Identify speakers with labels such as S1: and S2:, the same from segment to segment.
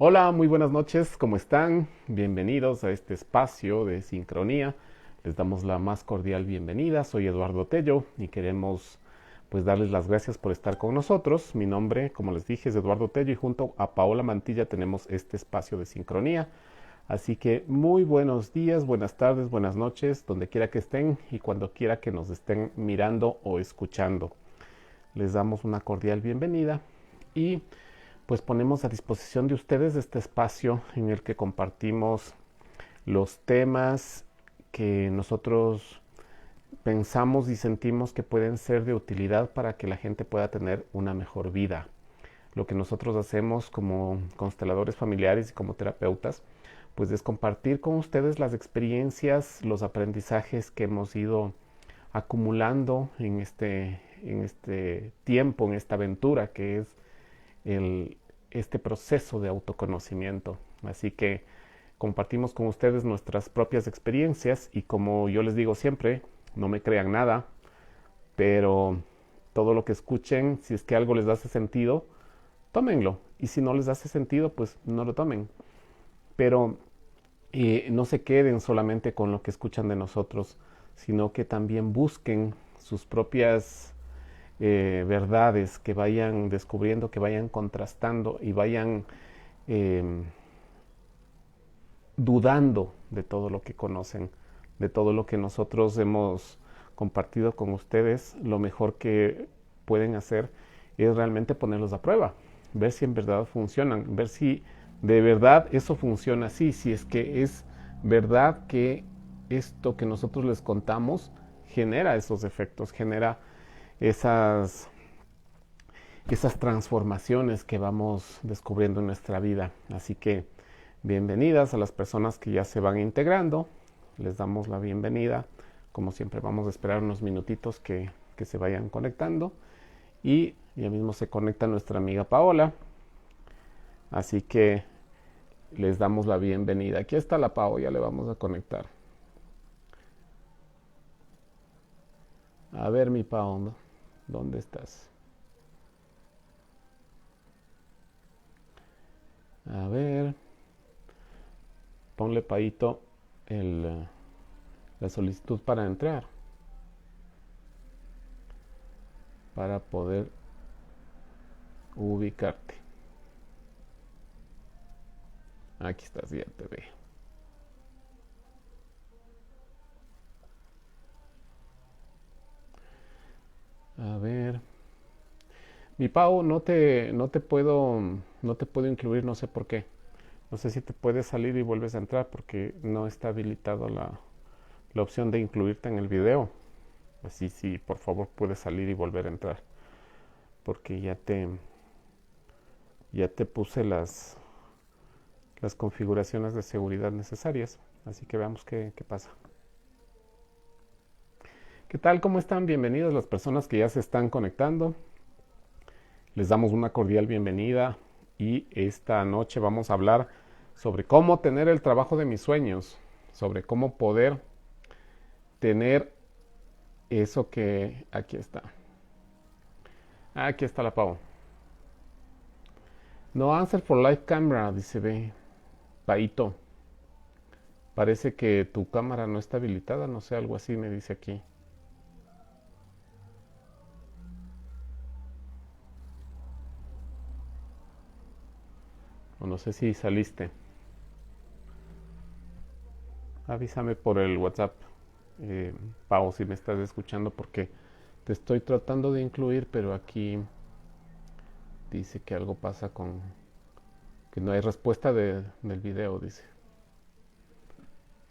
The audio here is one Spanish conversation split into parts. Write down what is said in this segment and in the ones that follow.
S1: Hola, muy buenas noches, ¿cómo están? Bienvenidos a este espacio de sincronía. Les damos la más cordial bienvenida. Soy Eduardo Tello y queremos pues darles las gracias por estar con nosotros. Mi nombre, como les dije, es Eduardo Tello y junto a Paola Mantilla tenemos este espacio de sincronía. Así que muy buenos días, buenas tardes, buenas noches, donde quiera que estén y cuando quiera que nos estén mirando o escuchando. Les damos una cordial bienvenida y pues ponemos a disposición de ustedes este espacio en el que compartimos los temas que nosotros pensamos y sentimos que pueden ser de utilidad para que la gente pueda tener una mejor vida. Lo que nosotros hacemos como consteladores familiares y como terapeutas, pues es compartir con ustedes las experiencias, los aprendizajes que hemos ido acumulando en este tiempo, en esta aventura que es el, este proceso de autoconocimiento. Así que compartimos con ustedes nuestras propias experiencias y como yo les digo siempre, no me crean nada, pero todo lo que escuchen, si es que algo les hace sentido, tómenlo. Y si no les hace sentido, pues no lo tomen. Pero no se queden solamente con lo que escuchan de nosotros, sino que también busquen sus propias verdades, que vayan descubriendo, que vayan contrastando y vayan eh, dudando de todo lo que conocen, de todo lo que nosotros hemos compartido con ustedes. Lo mejor que pueden hacer es realmente ponerlos a prueba, ver si en verdad funcionan, ver si de verdad eso funciona así, si es que es verdad que esto que nosotros les contamos genera esos efectos, genera esas esas transformaciones que vamos descubriendo en nuestra vida. Así que bienvenidas a las personas que ya se van integrando. Les damos la bienvenida. Como siempre vamos a esperar unos minutitos que se vayan conectando. Y ya mismo se conecta nuestra amiga Paola. Así que les damos la bienvenida. Aquí está la Pao, ya le vamos a conectar. A ver mi Pao, ¿dónde estás? A ver, ponle Paito la solicitud para entrar, para poder ubicarte. Aquí estás, ya te ve. A ver. Mi Pau, no te puedo incluir, no sé por qué. No sé si te puedes salir y vuelves a entrar porque no está habilitado la opción de incluirte en el video. Así sí, por favor puedes salir y volver a entrar. Porque ya te puse las configuraciones de seguridad necesarias. Así que veamos qué pasa. ¿Qué tal? ¿Cómo están? Bienvenidas las personas que ya se están conectando. Les damos una cordial bienvenida y esta noche vamos a hablar sobre cómo tener el trabajo de mis sueños, sobre cómo poder tener eso que aquí está. Aquí está la Pau. No answer for live camera, dice B. Paito. Parece que tu cámara no está habilitada, no sé, algo así me dice aquí. O no sé si saliste. Avísame por el WhatsApp, Pau, si me estás escuchando, porque te estoy tratando de incluir, pero aquí dice que algo pasa con que no hay respuesta del video, dice.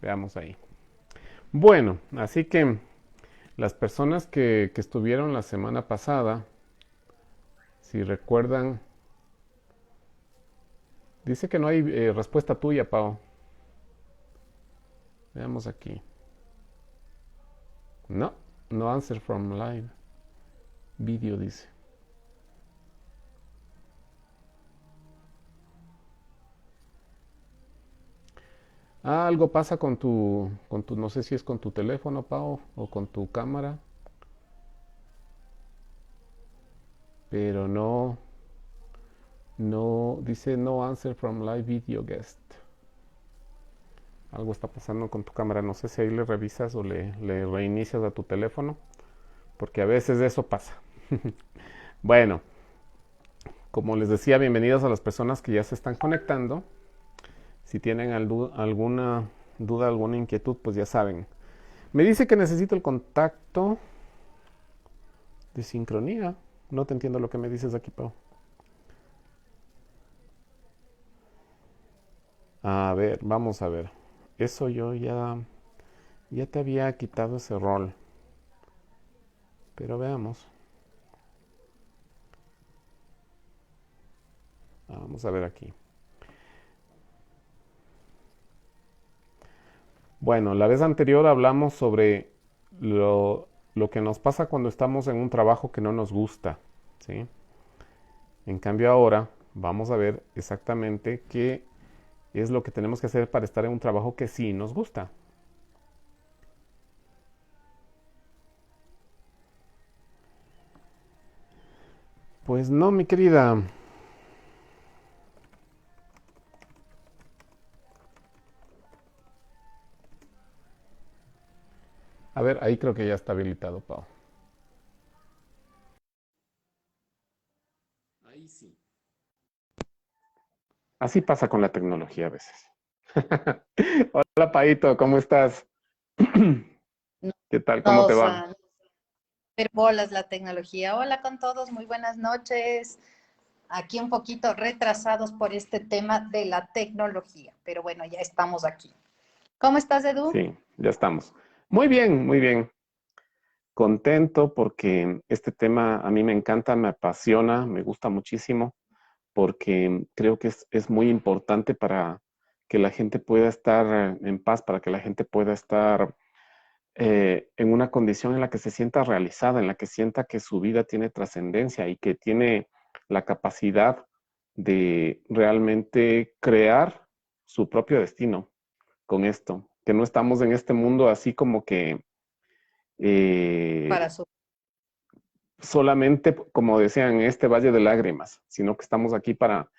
S1: Veamos ahí. Bueno, así que las personas que estuvieron la semana pasada, si recuerdan, dice que no hay respuesta tuya, Pau. Veamos aquí. No, no answer from live video, dice. Algo pasa no sé si es con tu teléfono, Pau, o con tu cámara, pero No, dice no answer from live video guest. Algo está pasando con tu cámara. No sé si ahí le revisas o le reinicias a tu teléfono, porque a veces eso pasa. Bueno, como les decía, bienvenidos a las personas que ya se están conectando. Si tienen alguna duda, alguna inquietud, pues ya saben. Me dice que necesito el contacto de sincronía. No te entiendo lo que me dices aquí, Pau. A ver, vamos a ver. Eso yo ya te había quitado ese rol. Pero veamos. Vamos a ver aquí. Bueno, la vez anterior hablamos sobre lo que nos pasa cuando estamos en un trabajo que no nos gusta, ¿sí? En cambio ahora vamos a ver exactamente qué es lo que tenemos que hacer para estar en un trabajo que sí nos gusta. Pues no, mi querida. A ver, ahí creo que ya está habilitado, Pau. Ahí sí. Así pasa con la tecnología a veces. Hola, Paito, ¿cómo estás? ¿Qué tal? ¿Cómo te
S2: Nos
S1: va?
S2: ver bolas la tecnología. Hola con todos, muy buenas noches. Aquí un poquito retrasados por este tema de la tecnología, pero bueno, ya estamos aquí. ¿Cómo estás, Edu?
S1: Sí, ya estamos. Muy bien, muy bien. Contento porque este tema a mí me encanta, me apasiona, me gusta muchísimo, porque creo que es muy importante para que la gente pueda estar en paz, para que la gente pueda estar en una condición en la que se sienta realizada, en la que sienta que su vida tiene trascendencia y que tiene la capacidad de realmente crear su propio destino con esto, que no estamos en este mundo así como que
S2: Para
S1: eh,
S2: su...
S1: solamente, como decían, en este valle de lágrimas, sino que estamos aquí para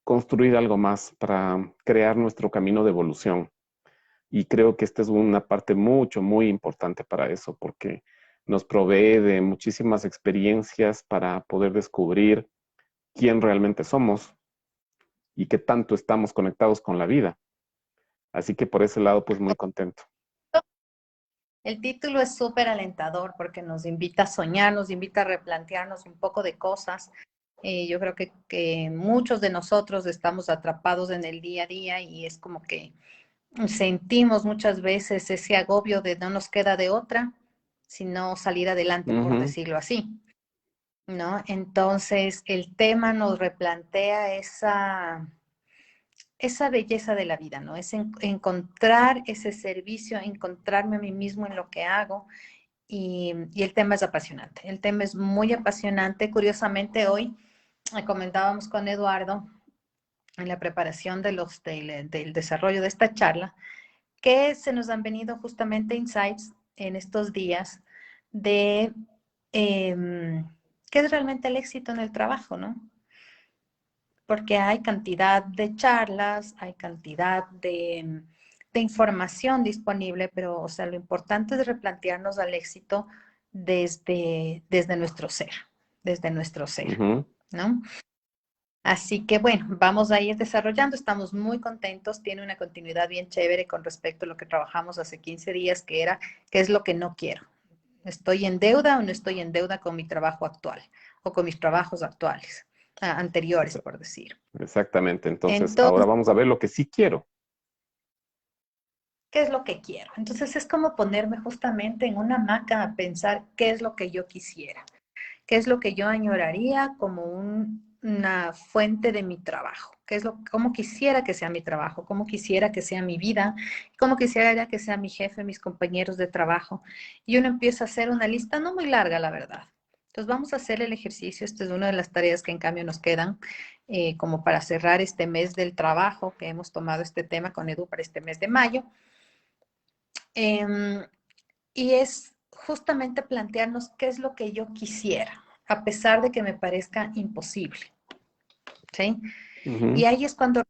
S1: construir algo más, para crear nuestro camino de evolución. Y creo que esta es una parte muy importante para eso, porque nos provee de muchísimas experiencias para poder descubrir quién realmente somos y qué tanto estamos conectados con la vida. Así que por ese lado, pues muy contento.
S2: El título es súper alentador porque nos invita a soñar, nos invita a replantearnos un poco de cosas. Yo creo que muchos de nosotros estamos atrapados en el día a día y es como que sentimos muchas veces ese agobio de no nos queda de otra, sino salir adelante, por
S1: Ujú,
S2: decirlo así, ¿no? Entonces, el tema nos replantea esa belleza de la vida, ¿no? Es encontrar ese servicio, encontrarme a mí mismo en lo que hago y el tema es apasionante. El tema es muy apasionante. Curiosamente, hoy comentábamos con Eduardo en la preparación del desarrollo de esta charla que se nos han venido justamente insights en estos días de qué es realmente el éxito en el trabajo, ¿no? Porque hay cantidad de charlas, hay cantidad de información disponible, pero, o sea, lo importante es replantearnos al éxito desde desde nuestro ser,
S1: ujú.
S2: ¿no? Así que bueno, vamos a ir desarrollando, estamos muy contentos, tiene una continuidad bien chévere con respecto a lo que trabajamos hace 15 días, que era, ¿qué es lo que no quiero? ¿Estoy en deuda o no estoy en deuda con mi trabajo actual o con mis trabajos actuales, anteriores,
S1: Esa-
S2: por decir?
S1: Exactamente. Entonces, ahora
S2: Entonces,
S1: vamos a ver lo que sí quiero.
S2: ¿qué es lo que quiero? Entonces es como ponerme justamente en una hamaca a pensar qué es lo que yo quisiera. ¿Qué es lo que yo añoraría como una fuente de mi trabajo? ¿Qué es cómo quisiera que sea mi trabajo? ¿Cómo quisiera que sea mi vida? ¿Cómo quisiera que sea mi jefe, mis compañeros de trabajo? Y uno empieza a hacer una lista no muy larga, la verdad. Entonces vamos a hacer el ejercicio. Esta es una de las tareas que en cambio nos quedan como para cerrar este mes del trabajo, que hemos tomado este tema con Edu para este mes de mayo. Em, y es justamente plantearnos qué es lo que yo quisiera, a pesar de que me parezca imposible. ¿sí? Y
S1: Ujú.
S2: ahí es cuando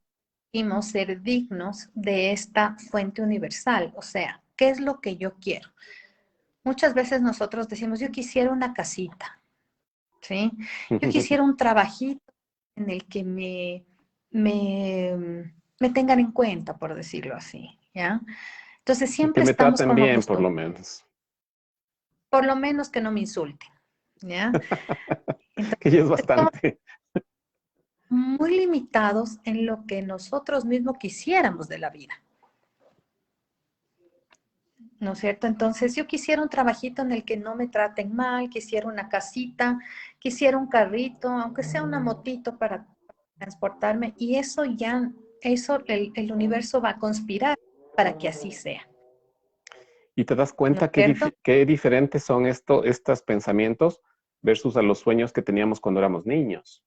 S2: requerimos ser dignos de esta fuente universal, o sea, ¿qué es lo que yo quiero? Muchas veces nosotros decimos, yo quisiera una casita, ¿sí? Yo quisiera un trabajito en el que me tengan en cuenta, por decirlo así, ¿ya? Entonces
S1: Que
S2: siempre
S1: me
S2: estamos
S1: traten
S2: como
S1: bien, por
S2: acostumbrados,
S1: lo menos.
S2: por lo menos que no me insulten, ¿ya?
S1: Que ya es
S2: Entonces estamos
S1: bastante.
S2: muy limitados en lo que nosotros mismos quisiéramos de la vida, ¿no es cierto? Entonces yo quisiera un trabajito en el que no me traten mal, quisiera una casita, quisiera un carrito, aunque sea una motito para transportarme, y eso ya, eso el universo va a conspirar para que así sea,
S1: Y te das
S2: ¿no es
S1: cuenta
S2: cierto?
S1: qué diferentes son estos pensamientos versus a los sueños que teníamos cuando éramos niños.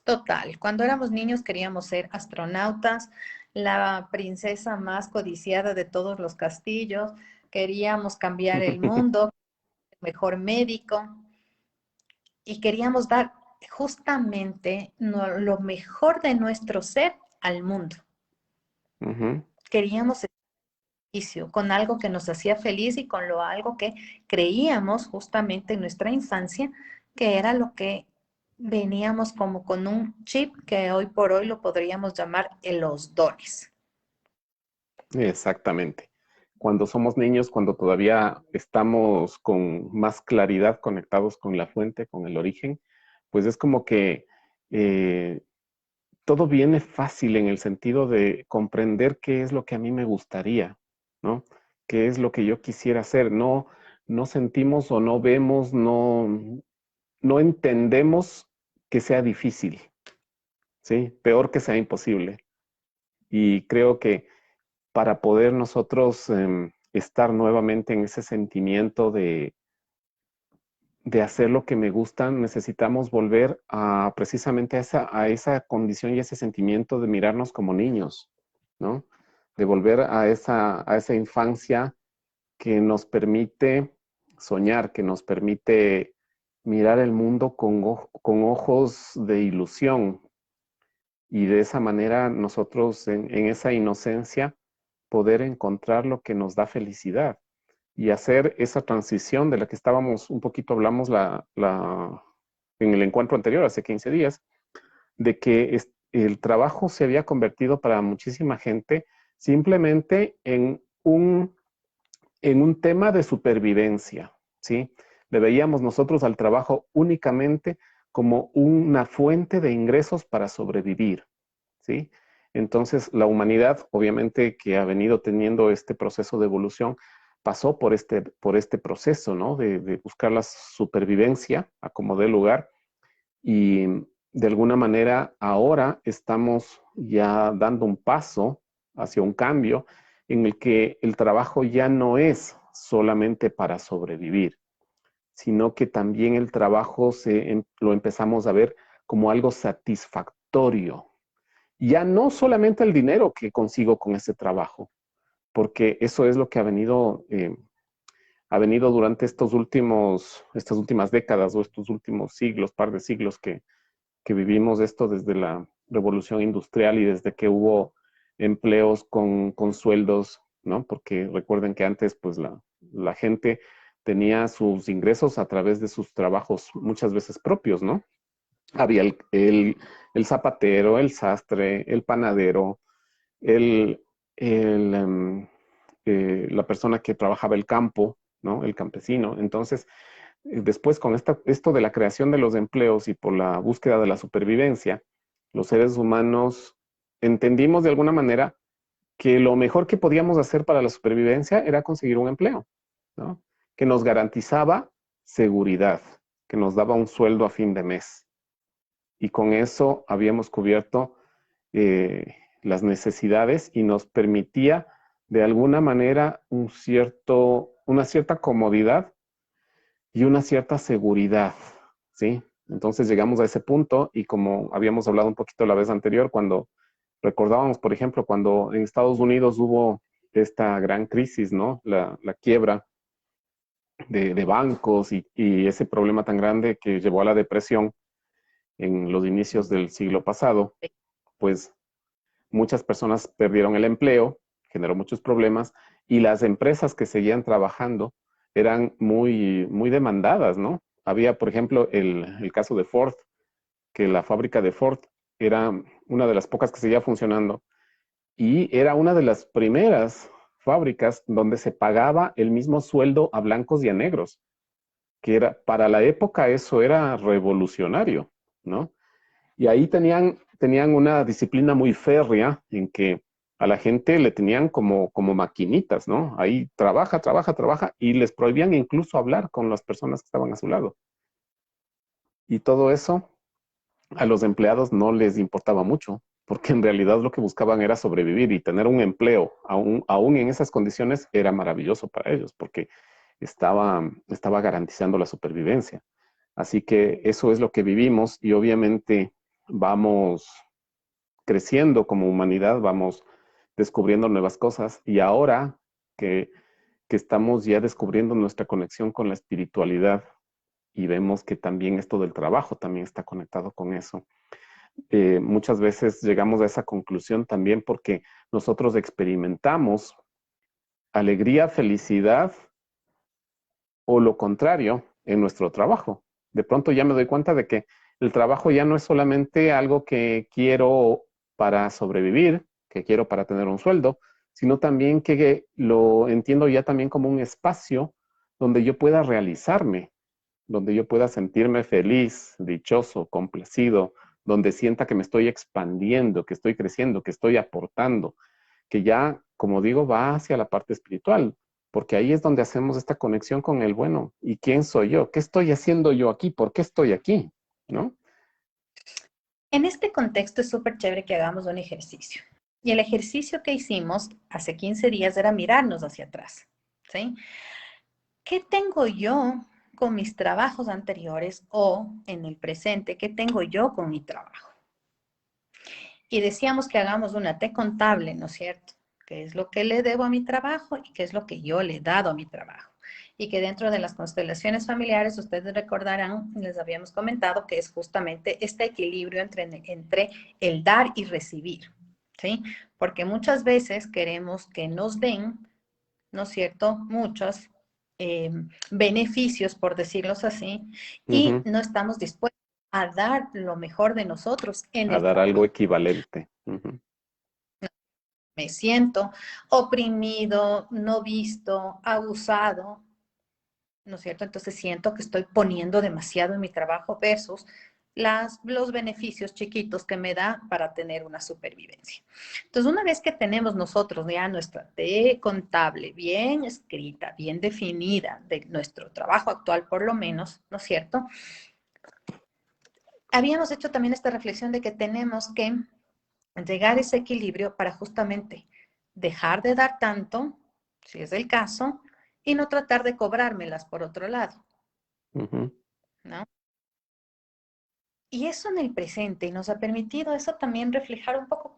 S2: Total, cuando éramos niños queríamos ser astronautas, la princesa más codiciada de todos los castillos, queríamos cambiar el mundo, el mejor médico y queríamos dar justamente lo mejor de nuestro ser al mundo.
S1: Ujú.
S2: Queríamos servicio con algo que nos hacía feliz y con lo algo que creíamos justamente en nuestra infancia que era lo que veníamos como con un chip que hoy por hoy lo podríamos llamar los dones.
S1: Exactamente. Cuando somos niños, cuando todavía estamos con más claridad conectados con la fuente, con el origen, pues es como que eh, todo viene fácil en el sentido de comprender qué es lo que a mí me gustaría, ¿no? ¿Qué es lo que yo quisiera hacer? No, no sentimos o no vemos, no entendemos que sea difícil, ¿sí? Peor que sea imposible. Y creo que para poder nosotros estar nuevamente en ese sentimiento de hacer lo que me gusta, necesitamos volver a precisamente a esa condición y ese sentimiento de mirarnos como niños, ¿no? De volver a esa infancia que nos permite soñar, que nos permite mirar el mundo con ojos de ilusión, y de esa manera nosotros en esa inocencia poder encontrar lo que nos da felicidad y hacer esa transición de la que estábamos un poquito, hablamos en el encuentro anterior, hace 15 días, de que el trabajo se había convertido para muchísima gente simplemente en un tema de supervivencia, ¿sí? Le veíamos nosotros al trabajo únicamente como una fuente de ingresos para sobrevivir, ¿sí? Entonces, la humanidad, obviamente, que ha venido teniendo este proceso de evolución, pasó por este proceso, ¿no? De buscar la supervivencia a como dé lugar, y de alguna manera ahora estamos ya dando un paso hacia un cambio en el que el trabajo ya no es solamente para sobrevivir, sino que también el trabajo lo empezamos a ver como algo satisfactorio. Ya no solamente el dinero que consigo con ese trabajo, porque eso es lo que ha venido durante estas últimas décadas o estos últimos siglos, par de siglos que vivimos esto desde la revolución industrial y desde que hubo empleos con sueldos, ¿no? Porque recuerden que antes, pues la gente tenía sus ingresos a través de sus trabajos muchas veces propios, ¿no? Había el zapatero, el sastre, el panadero, el, la persona que trabajaba el campo, ¿no? El campesino. Entonces, después con esto de la creación de los empleos y por la búsqueda de la supervivencia, los seres humanos entendimos de alguna manera que lo mejor que podíamos hacer para la supervivencia era conseguir un empleo, ¿no? Que nos garantizaba seguridad, que nos daba un sueldo a fin de mes. Y con eso habíamos cubierto las necesidades y nos permitía de alguna manera una cierta comodidad y una cierta seguridad, ¿sí? Entonces llegamos a ese punto y como habíamos hablado un poquito la vez anterior, cuando recordábamos, por ejemplo, cuando en Estados Unidos hubo esta gran crisis, ¿no? La quiebra de bancos y ese problema tan grande que llevó a la depresión, en los inicios del siglo pasado, pues muchas personas perdieron el empleo, generó muchos problemas y las empresas que seguían trabajando eran muy demandadas, ¿no? Había, por ejemplo, el caso de Ford, que la fábrica de Ford era una de las pocas que seguía funcionando y era una de las primeras fábricas donde se pagaba el mismo sueldo a blancos y a negros, que era, para la época eso era revolucionario, ¿no? Y ahí tenían una disciplina muy férrea en que a la gente le tenían como maquinitas, ¿no? Ahí trabaja, trabaja, trabaja y les prohibían incluso hablar con las personas que estaban a su lado. Y todo eso a los empleados no les importaba mucho, porque en realidad lo que buscaban era sobrevivir y tener un empleo, aún en esas condiciones, era maravilloso para ellos, porque estaba garantizando la supervivencia. Así que eso es lo que vivimos y obviamente vamos creciendo como humanidad, vamos descubriendo nuevas cosas y ahora que, que estamos ya descubriendo nuestra conexión con la espiritualidad y vemos que también esto del trabajo también está conectado con eso. Muchas veces llegamos a esa conclusión también porque nosotros experimentamos alegría, felicidad o lo contrario en nuestro trabajo. De pronto ya me doy cuenta de que el trabajo ya no es solamente algo que quiero para sobrevivir, que quiero para tener un sueldo, sino también que lo entiendo ya también como un espacio donde yo pueda realizarme, donde yo pueda sentirme feliz, dichoso, complacido, donde sienta que me estoy expandiendo, que estoy creciendo, que estoy aportando, que ya, como digo, va hacia la parte espiritual, porque ahí es donde hacemos esta conexión con el bueno. ¿Y quién soy yo? ¿Qué estoy haciendo yo aquí? ¿Por qué estoy aquí? ¿No?
S2: En este contexto es súper chévere que hagamos un ejercicio. Y el ejercicio que hicimos hace 15 días era mirarnos hacia atrás, ¿sí? ¿Qué tengo yo con mis trabajos anteriores o en el presente? ¿Qué tengo yo con mi trabajo? Y decíamos que hagamos una T contable, ¿no es cierto? ¿Qué es lo que le debo a mi trabajo y qué es lo que yo le he dado a mi trabajo? Y que dentro de las constelaciones familiares, ustedes recordarán, les habíamos comentado que es justamente este equilibrio entre el dar y recibir, ¿sí? Porque muchas veces queremos que nos den, ¿no es cierto? Muchos beneficios, por decirlo así,
S1: Uh
S2: y
S1: -huh.
S2: no estamos dispuestos a dar lo mejor de nosotros en
S1: A
S2: el
S1: dar algo
S2: trabajo.
S1: equivalente. Uh -huh.
S2: Me siento oprimido, no visto, abusado, ¿no es cierto? Entonces siento que estoy poniendo demasiado en mi trabajo versus los beneficios chiquitos que me da para tener una supervivencia. Entonces, una vez que tenemos nosotros ya nuestra T contable bien escrita, bien definida de nuestro trabajo actual por lo menos, ¿no es cierto? Habíamos hecho también esta reflexión de que tenemos que llegar a ese equilibrio para justamente dejar de dar tanto, si es el caso, y no tratar de cobrármelas por otro lado,
S1: Uh -huh.
S2: ¿no? Y eso en el presente y nos ha permitido eso también reflejar un poco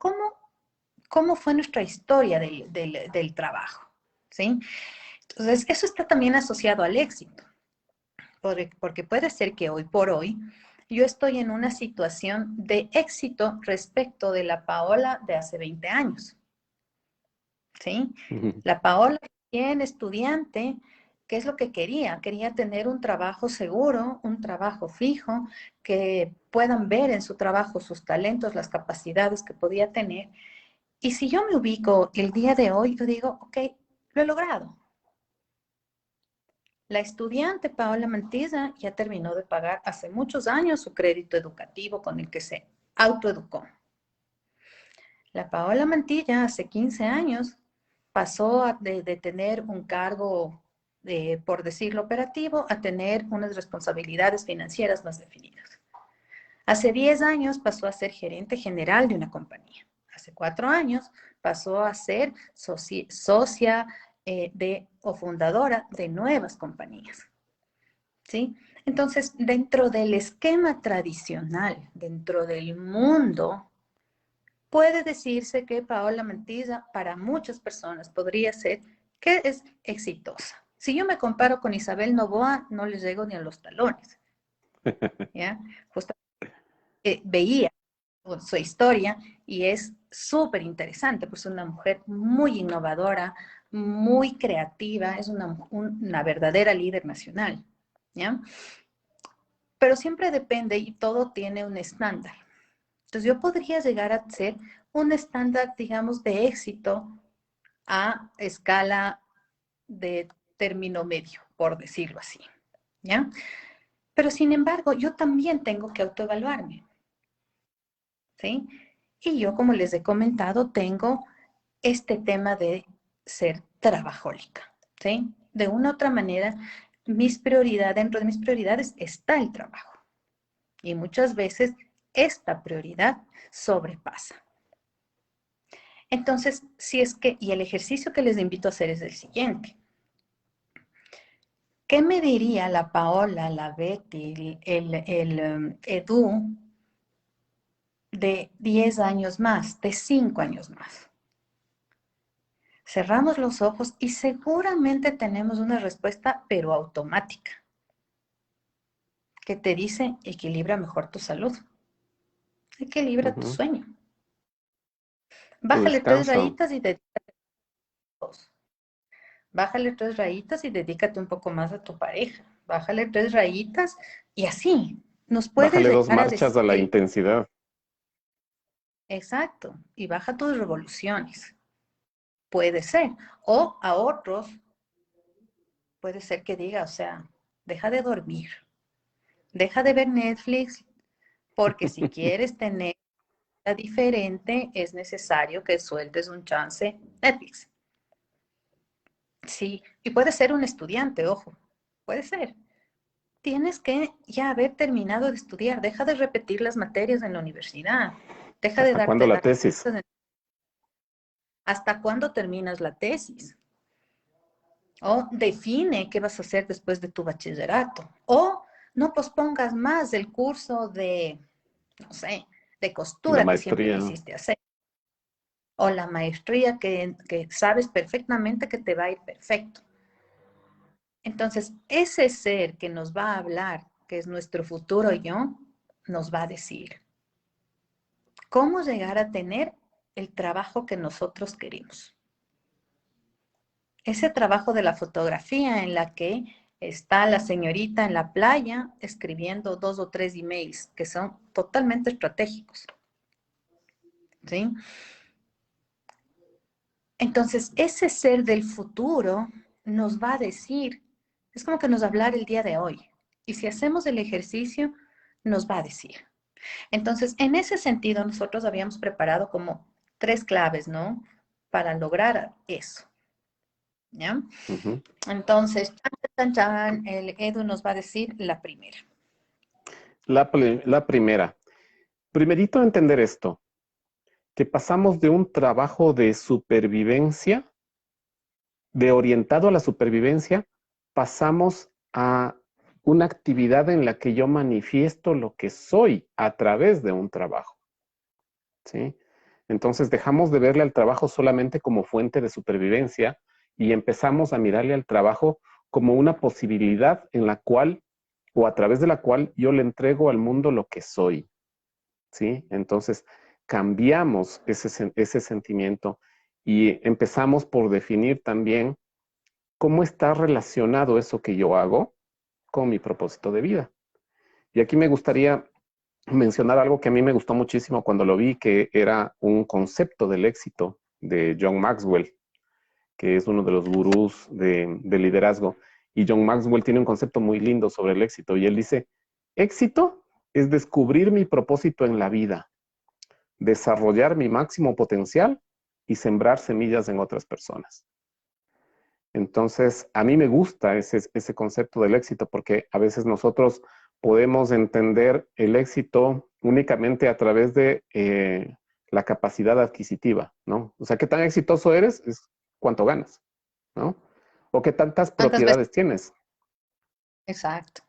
S2: cómo fue nuestra historia del trabajo, ¿sí? Entonces, eso está también asociado al éxito, porque puede ser que hoy por hoy yo estoy en una situación de éxito respecto de la Paola de hace 20 años. ¿Sí?
S1: Uh -huh.
S2: La Paola, bien estudiante, ¿qué es lo que quería? Quería tener un trabajo seguro, un trabajo fijo, que puedan ver en su trabajo sus talentos, las capacidades que podía tener. Y si yo me ubico el día de hoy, yo digo, ok, lo he logrado. La estudiante Paola Mantiza ya terminó de pagar hace muchos años su crédito educativo con el que se autoeducó. La Paola Mantilla hace 15 años pasó de tener un cargo, por decirlo operativo, a tener unas responsabilidades financieras más definidas. Hace 10 años pasó a ser gerente general de una compañía. Hace 4 años pasó a ser socia o fundadora de nuevas compañías. ¿Sí? Entonces, dentro del esquema tradicional, dentro del mundo, puede decirse que Paola Mantilla para muchas personas podría ser que es exitosa. Si yo me comparo con Isabel Novoa, no les llego ni a los talones, ¿ya? Justo. veía su historia y es súper interesante, pues una mujer muy innovadora, muy creativa, es una verdadera líder nacional, ¿ya? Pero siempre depende y todo tiene un estándar. Entonces yo podría llegar a ser un estándar, digamos, de éxito a escala de término medio, por decirlo así, ¿ya? Pero sin embargo, yo también tengo que autoevaluarme, ¿sí? Y yo, como les he comentado, tengo este tema de ser trabajólica, ¿sí? De una u otra manera, dentro de mis prioridades está el trabajo. Y muchas veces esta prioridad sobrepasa. Entonces, si es que, y el ejercicio que les invito a hacer es el siguiente. ¿Qué me diría la Paola, la Betty, el Edu de 10 años más, de 5 años más? Cerramos los ojos y seguramente tenemos una respuesta, pero automática, que te dice, equilibra mejor tu salud, equilibra tu
S1: Ujú.
S2: sueño.
S1: Tu
S2: Bájale 3
S1: descanso.
S2: rayitas y dedícate a dos. Bájale 3 rayitas y dedícate un poco más a tu pareja. Bájale 3 rayitas y así nos puede
S1: Bájale dos
S2: llegar a
S1: marchas a la
S2: decir,
S1: intensidad.
S2: exacto, y baja tus revoluciones. Puede ser. O a otros, puede ser que diga, o sea, deja de dormir, deja de ver Netflix, porque si quieres tener vida diferente, es necesario que sueltes un chance Netflix. Sí, y puede ser un estudiante, ojo, puede ser. Tienes que ya haber terminado de estudiar, deja de repetir las materias en la universidad, deja de
S1: ¿Hasta cuándo
S2: darte
S1: la tesis?
S2: hasta cuándo terminas la tesis. O define qué vas a hacer después de tu bachillerato. O no pospongas más el curso de, no sé, de
S1: La
S2: costura que siempre
S1: maestría.
S2: quisiste hacer. O la maestría que sabes perfectamente que te va a ir perfecto. Entonces, ese ser que nos va a hablar, que es nuestro futuro yo, nos va a decir cómo llegar a tener el trabajo que nosotros queremos. Ese trabajo de la fotografía en la que está la señorita en la playa escribiendo 2 o 3 emails que son totalmente estratégicos. ¿Sí? Entonces, ese ser del futuro nos va a decir, es como que nos hablar el día de hoy. Y si hacemos el ejercicio, nos va a decir. Entonces, en ese sentido, nosotros habíamos preparado como 3 claves, ¿no? Para lograr eso. ¿Ya?
S1: Ujú.
S2: Entonces, chan, chan, chan, el Edu nos va a decir la primera.
S1: La primera. Primerito entender esto, que pasamos de un trabajo de supervivencia, de orientado a la supervivencia, pasamos a una actividad en la que yo manifiesto lo que soy a través de un trabajo. ¿Sí? Entonces dejamos de verle al trabajo solamente como fuente de supervivencia y empezamos a mirarle al trabajo como una posibilidad en la cual o a través de la cual yo le entrego al mundo lo que soy. ¿Sí? Entonces cambiamos ese sentimiento y empezamos por definir también cómo está relacionado eso que yo hago con mi propósito de vida. Y aquí me gustaría mencionar algo que a mí me gustó muchísimo cuando lo vi, que era un concepto del éxito de John Maxwell, que es uno de los gurús de liderazgo. Y John Maxwell tiene un concepto muy lindo sobre el éxito. Y él dice, éxito es descubrir mi propósito en la vida, desarrollar mi máximo potencial y sembrar semillas en otras personas. Entonces, a mí me gusta ese concepto del éxito porque a veces nosotros podemos entender el éxito únicamente a través de la capacidad adquisitiva, ¿no? O sea, ¿qué tan exitoso eres? Es cuánto ganas, ¿no? O qué tantas
S2: ¿Cuántas veces?
S1: propiedades tienes,
S2: Exacto.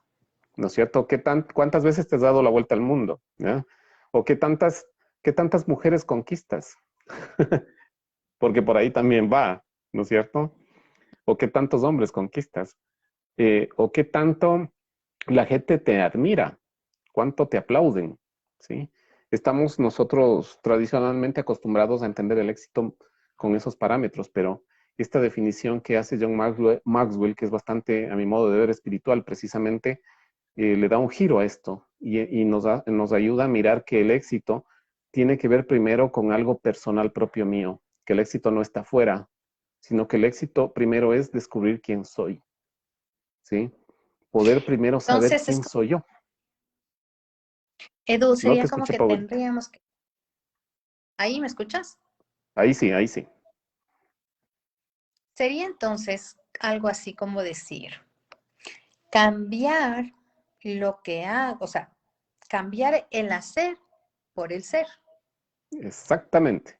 S1: ¿no es cierto? ¿Cuántas veces te has dado la vuelta al mundo? ¿Ya? O qué tantas mujeres conquistas, porque por ahí también va, ¿no es cierto? O qué tantos hombres conquistas, o qué tanto la gente te admira, cuánto te aplauden, ¿sí? Estamos nosotros tradicionalmente acostumbrados a entender el éxito con esos parámetros, pero esta definición que hace John Maxwell, que es bastante, a mi modo de ver, espiritual, precisamente, le da un giro a esto y nos ayuda a mirar que el éxito tiene que ver primero con algo personal propio mío, que el éxito no está afuera, sino que el éxito primero es descubrir quién soy, ¿sí? Poder primero saber
S2: Entonces,
S1: quién soy yo.
S2: Edu,
S1: No te
S2: sería como
S1: escuché,
S2: que
S1: Paulita.
S2: tendríamos que... ¿Ahí me escuchas?
S1: Ahí sí, ahí sí.
S2: Sería entonces algo así como decir, cambiar lo que hago, o sea, cambiar el hacer por el ser,
S1: Exactamente.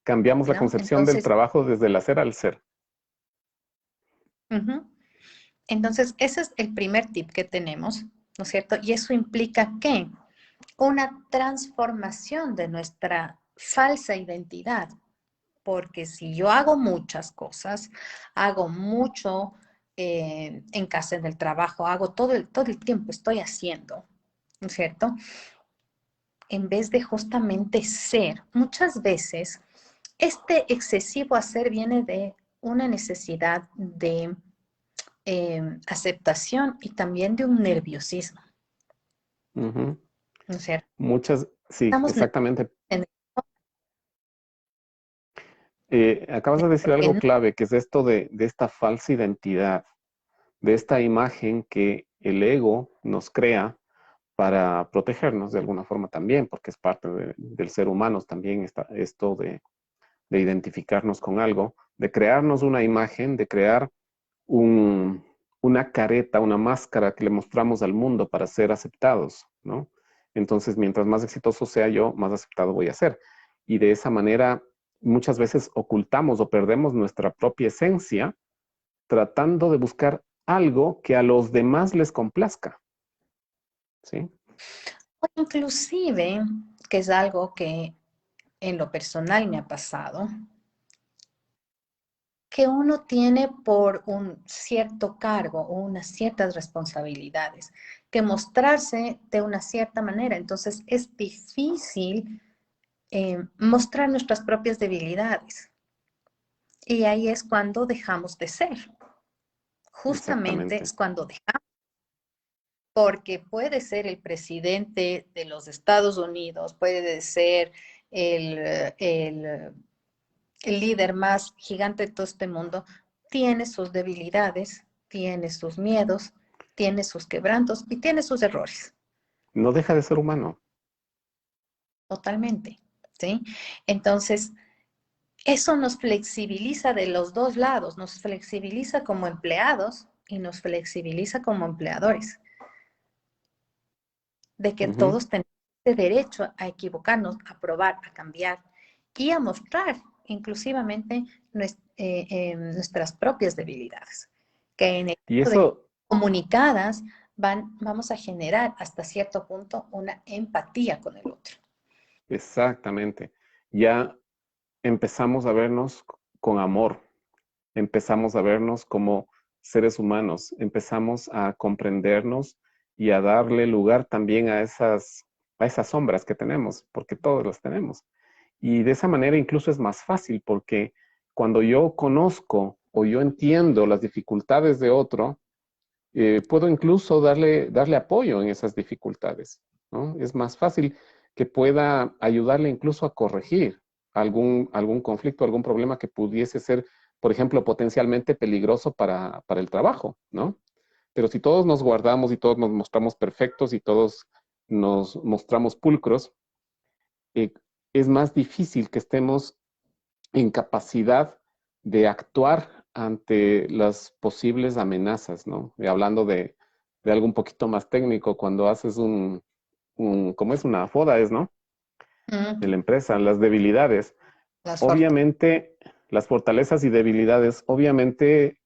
S1: Cambiamos la
S2: ¿no?
S1: concepción del
S2: Entonces,
S1: trabajo desde el hacer al ser.
S2: ujú. Entonces, ese es el primer tip que tenemos, ¿no es cierto? Y eso implica que una transformación de nuestra falsa identidad, porque si yo hago muchas cosas, hago mucho en casa, en el trabajo, hago todo el tiempo, estoy haciendo, ¿no es cierto? En vez de justamente ser, muchas veces este excesivo hacer viene de una necesidad de aceptación y también de un nerviosismo,
S1: Ujú.
S2: ¿no es cierto?
S1: Muchas, sí,
S2: Estamos
S1: exactamente.
S2: en
S1: Acabas de decir
S2: porque
S1: algo
S2: no,
S1: clave, que es esto de esta falsa identidad, de esta imagen que el ego nos crea para protegernos de alguna forma también, porque es parte del ser humano también esto de identificarnos con algo, de crearnos una imagen, de crear un, una careta, una máscara que le mostramos al mundo para ser aceptados, ¿no? Entonces, mientras más exitoso sea yo, más aceptado voy a ser. Y de esa manera, muchas veces ocultamos o perdemos nuestra propia esencia tratando de buscar algo que a los demás les complazca, ¿sí?
S2: inclusive, que es algo que en lo personal me ha pasado, que uno tiene por un cierto cargo o unas ciertas responsabilidades, que mostrarse de una cierta manera. Entonces es difícil mostrar nuestras propias debilidades. Y ahí es cuando dejamos de ser. Justamente
S1: Exactamente.
S2: es cuando dejamos, porque puede ser el presidente de los Estados Unidos, puede ser el, el, el líder más gigante de todo este mundo, tiene sus debilidades, tiene sus miedos, tiene sus quebrantos y tiene sus errores,
S1: No deja de ser humano.
S2: totalmente, ¿sí? Entonces, eso nos flexibiliza de los dos lados, nos flexibiliza como empleados y nos flexibiliza como empleadores, de que
S1: Ujú.
S2: todos tenemos el derecho a equivocarnos, a probar, a cambiar y a mostrar inclusivamente nuestras propias debilidades, que en el
S1: Y
S2: caso de que
S1: eso,
S2: comunicadas vamos a generar hasta cierto punto una empatía con el otro.
S1: exactamente. Ya empezamos a vernos con amor, empezamos a vernos como seres humanos, empezamos a comprendernos y a darle lugar también a esas sombras que tenemos, porque todos las tenemos. Y de esa manera incluso es más fácil, porque cuando yo conozco o yo entiendo las dificultades de otro, puedo incluso darle apoyo en esas dificultades, ¿no? Es más fácil que pueda ayudarle incluso a corregir algún conflicto, algún problema que pudiese ser, por ejemplo, potencialmente peligroso para el trabajo, ¿no? Pero si todos nos guardamos y todos nos mostramos perfectos y todos nos mostramos pulcros, eh, es más difícil que estemos en capacidad de actuar ante las posibles amenazas, ¿no? Y hablando de algo un poquito más técnico, cuando haces ¿cómo es? Una FODA, ¿no? En la
S2: Mm,
S1: empresa, las debilidades.
S2: las fortalezas.
S1: Obviamente, las fortalezas y debilidades, obviamente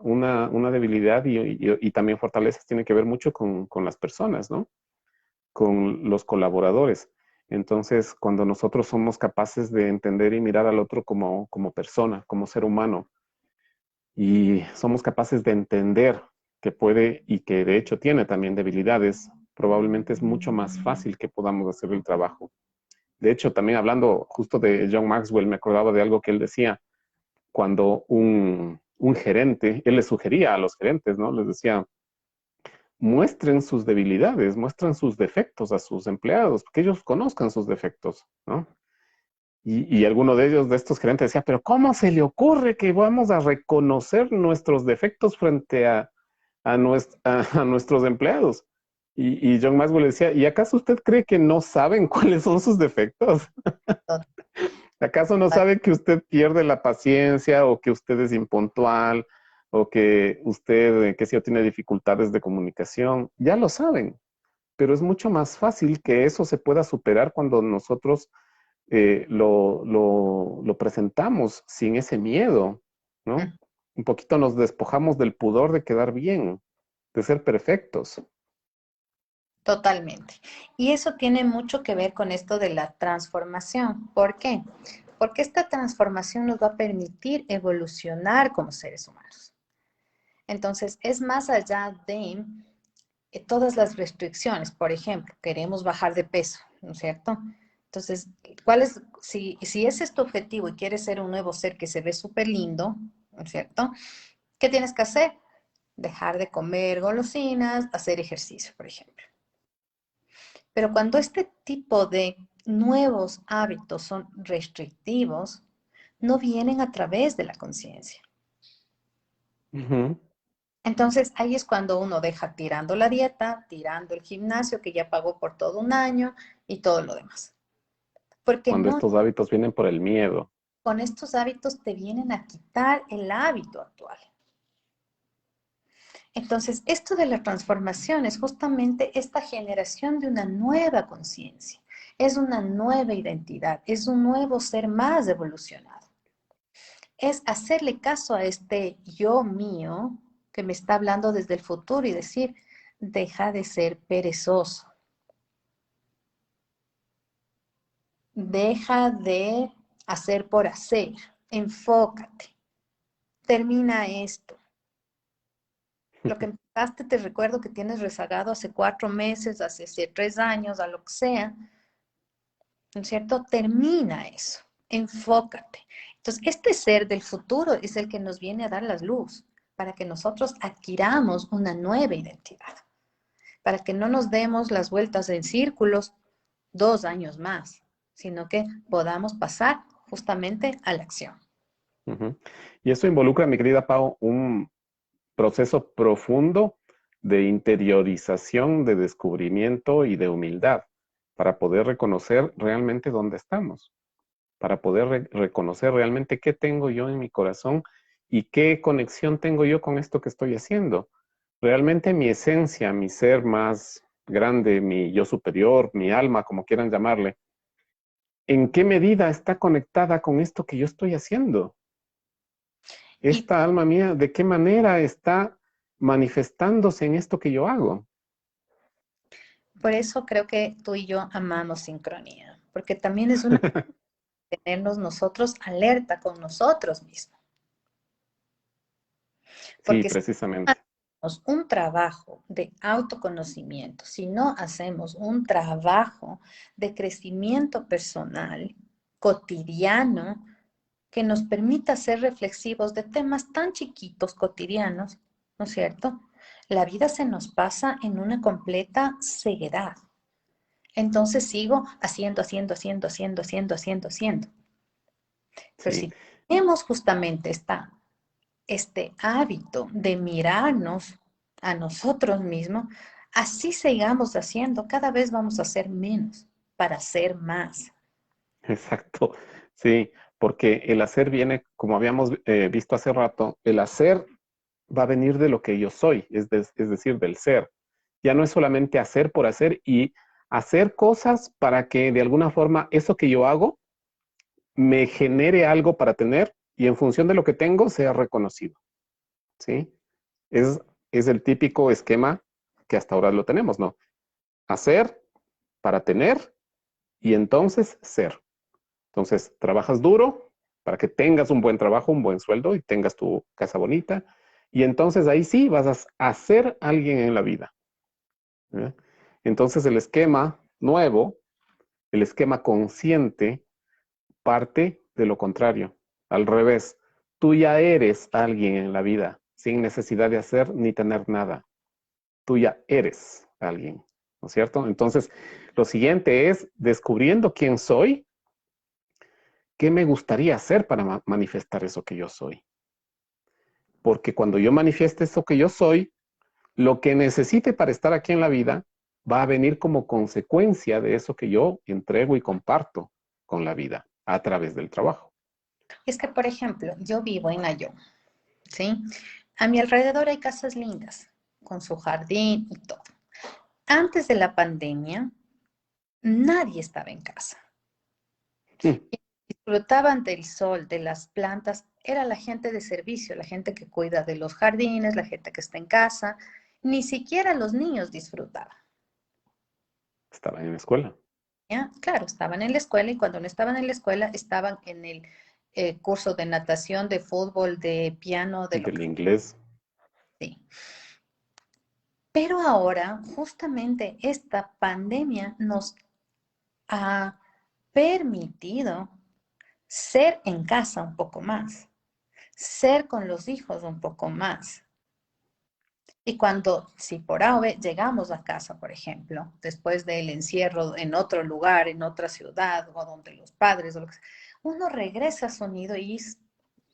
S1: una debilidad y también fortalezas tiene que ver mucho con las personas, ¿no? Con los colaboradores. Entonces, cuando nosotros somos capaces de entender y mirar al otro como persona, como ser humano, y somos capaces de entender que puede y que de hecho tiene también debilidades, probablemente es mucho más fácil que podamos hacer el trabajo. De hecho, también hablando justo de John Maxwell, me acordaba de algo que él decía cuando un gerente, él le sugería a los gerentes, ¿no? Les decía, muestren sus debilidades, muestren sus defectos a sus empleados, que ellos conozcan sus defectos, ¿no? Y alguno de ellos, de estos gerentes, decía, pero ¿cómo se le ocurre que vamos a reconocer nuestros defectos frente a nuestros empleados? Y John Maxwell decía, ¿y acaso usted cree que no saben cuáles son sus defectos? ¿Acaso no sabe que usted pierde la paciencia o que usted es impuntual o que usted, qué sé yo, tiene dificultades de comunicación? Ya lo saben, pero es mucho más fácil que eso se pueda superar cuando nosotros lo presentamos sin ese miedo, ¿no?
S2: Mm,
S1: Un poquito nos despojamos del pudor de quedar bien, de ser perfectos.
S2: totalmente. Y eso tiene mucho que ver con esto de la transformación. ¿Por qué? Porque esta transformación nos va a permitir evolucionar como seres humanos. Entonces, es más allá de todas las restricciones. Por ejemplo, queremos bajar de peso, ¿no es cierto? Entonces, si ese es tu objetivo y quieres ser un nuevo ser que se ve súper lindo, ¿no es cierto? ¿Qué tienes que hacer? Dejar de comer golosinas, hacer ejercicio, por ejemplo. Pero cuando este tipo de nuevos hábitos son restrictivos, no vienen a través de la conciencia.
S1: Ujú.
S2: Entonces ahí es cuando uno deja tirando la dieta, tirando el gimnasio que ya pagó por todo un año y todo lo demás. Porque
S1: Cuando
S2: no,
S1: estos hábitos vienen por el miedo.
S2: con estos hábitos te vienen a quitar el hábito actual. Entonces, esto de la transformación es justamente esta generación de una nueva conciencia, es una nueva identidad, es un nuevo ser más evolucionado. Es hacerle caso a este yo mío que me está hablando desde el futuro y decir, deja de ser perezoso, deja de hacer por hacer, enfócate, termina esto. Lo que empezaste, te recuerdo que tienes rezagado hace 4 meses, hace 3 años, a lo que sea, ¿no es cierto? Termina eso, enfócate. Entonces, este ser del futuro es el que nos viene a dar la luz para que nosotros adquiramos una nueva identidad, para que no nos demos las vueltas en círculos 2 años más, sino que podamos pasar justamente a la acción.
S1: Ujú. Y eso involucra, mi querida Pau, un proceso profundo de interiorización, de descubrimiento y de humildad para poder reconocer realmente dónde estamos, para poder reconocer realmente qué tengo yo en mi corazón y qué conexión tengo yo con esto que estoy haciendo. Realmente mi esencia, mi ser más grande, mi yo superior, mi alma, como quieran llamarle, ¿en qué medida está conectada con esto que yo estoy haciendo?
S2: Y
S1: Esta alma mía, ¿de qué manera está manifestándose en esto que yo hago?
S2: por eso creo que tú y yo amamos sincronía, porque también es una tenernos nosotros alerta con nosotros mismos.
S1: Sí,
S2: Porque si
S1: precisamente.
S2: hacemos un trabajo de autoconocimiento, si no hacemos un trabajo de crecimiento personal cotidiano que nos permita ser reflexivos de temas tan chiquitos, cotidianos, ¿no es cierto? La vida se nos pasa en una completa ceguedad. Entonces sigo haciendo. Pero
S1: Sí,
S2: si tenemos justamente este hábito de mirarnos a nosotros mismos, así sigamos haciendo, cada vez vamos a hacer menos para hacer más.
S1: exacto. Sí, porque el hacer viene, como habíamos visto hace rato, el hacer va a venir de lo que yo soy, es decir, del ser. Ya no es solamente hacer por hacer y hacer cosas para que de alguna forma eso que yo hago me genere algo para tener y en función de lo que tengo sea reconocido. ¿Sí? Es, es el típico esquema que hasta ahora lo tenemos, ¿no? Hacer para tener y entonces ser. Entonces, trabajas duro para que tengas un buen trabajo, un buen sueldo y tengas tu casa bonita. Y entonces ahí sí vas a ser alguien en la vida. ¿Eh? Entonces el esquema nuevo, el esquema consciente, parte de lo contrario. Al revés, tú ya eres alguien en la vida, sin necesidad de hacer ni tener nada. Tú ya eres alguien, ¿no es cierto? Entonces, lo siguiente es descubriendo quién soy, qué me gustaría hacer para manifestar eso que yo soy. Porque cuando yo manifieste eso que yo soy, lo que necesite para estar aquí en la vida va a venir como consecuencia de eso que yo entrego y comparto con la vida a través del trabajo.
S2: Es que, por ejemplo, yo vivo en Ayón, ¿sí? A mi alrededor hay casas lindas, con su jardín y todo. Antes de la pandemia, nadie estaba en casa.
S1: Mm,
S2: Disfrutaban del sol, de las plantas. Era la gente de servicio, la gente que cuida de los jardines, la gente que está en casa. Ni siquiera los niños disfrutaban.
S1: estaba en la escuela.
S2: ¿Ya? Claro, estaban en la escuela y cuando no estaban en la escuela estaban en el curso de natación, de fútbol, de piano, de lo
S1: Del
S2: que
S1: inglés.
S2: sea. Pero ahora, justamente esta pandemia nos ha permitido ser en casa un poco más, ser con los hijos un poco más. Y cuando, si por AVE llegamos a casa, por ejemplo, después del encierro en otro lugar, en otra ciudad, o donde los padres, o lo que sea, uno regresa a su nido y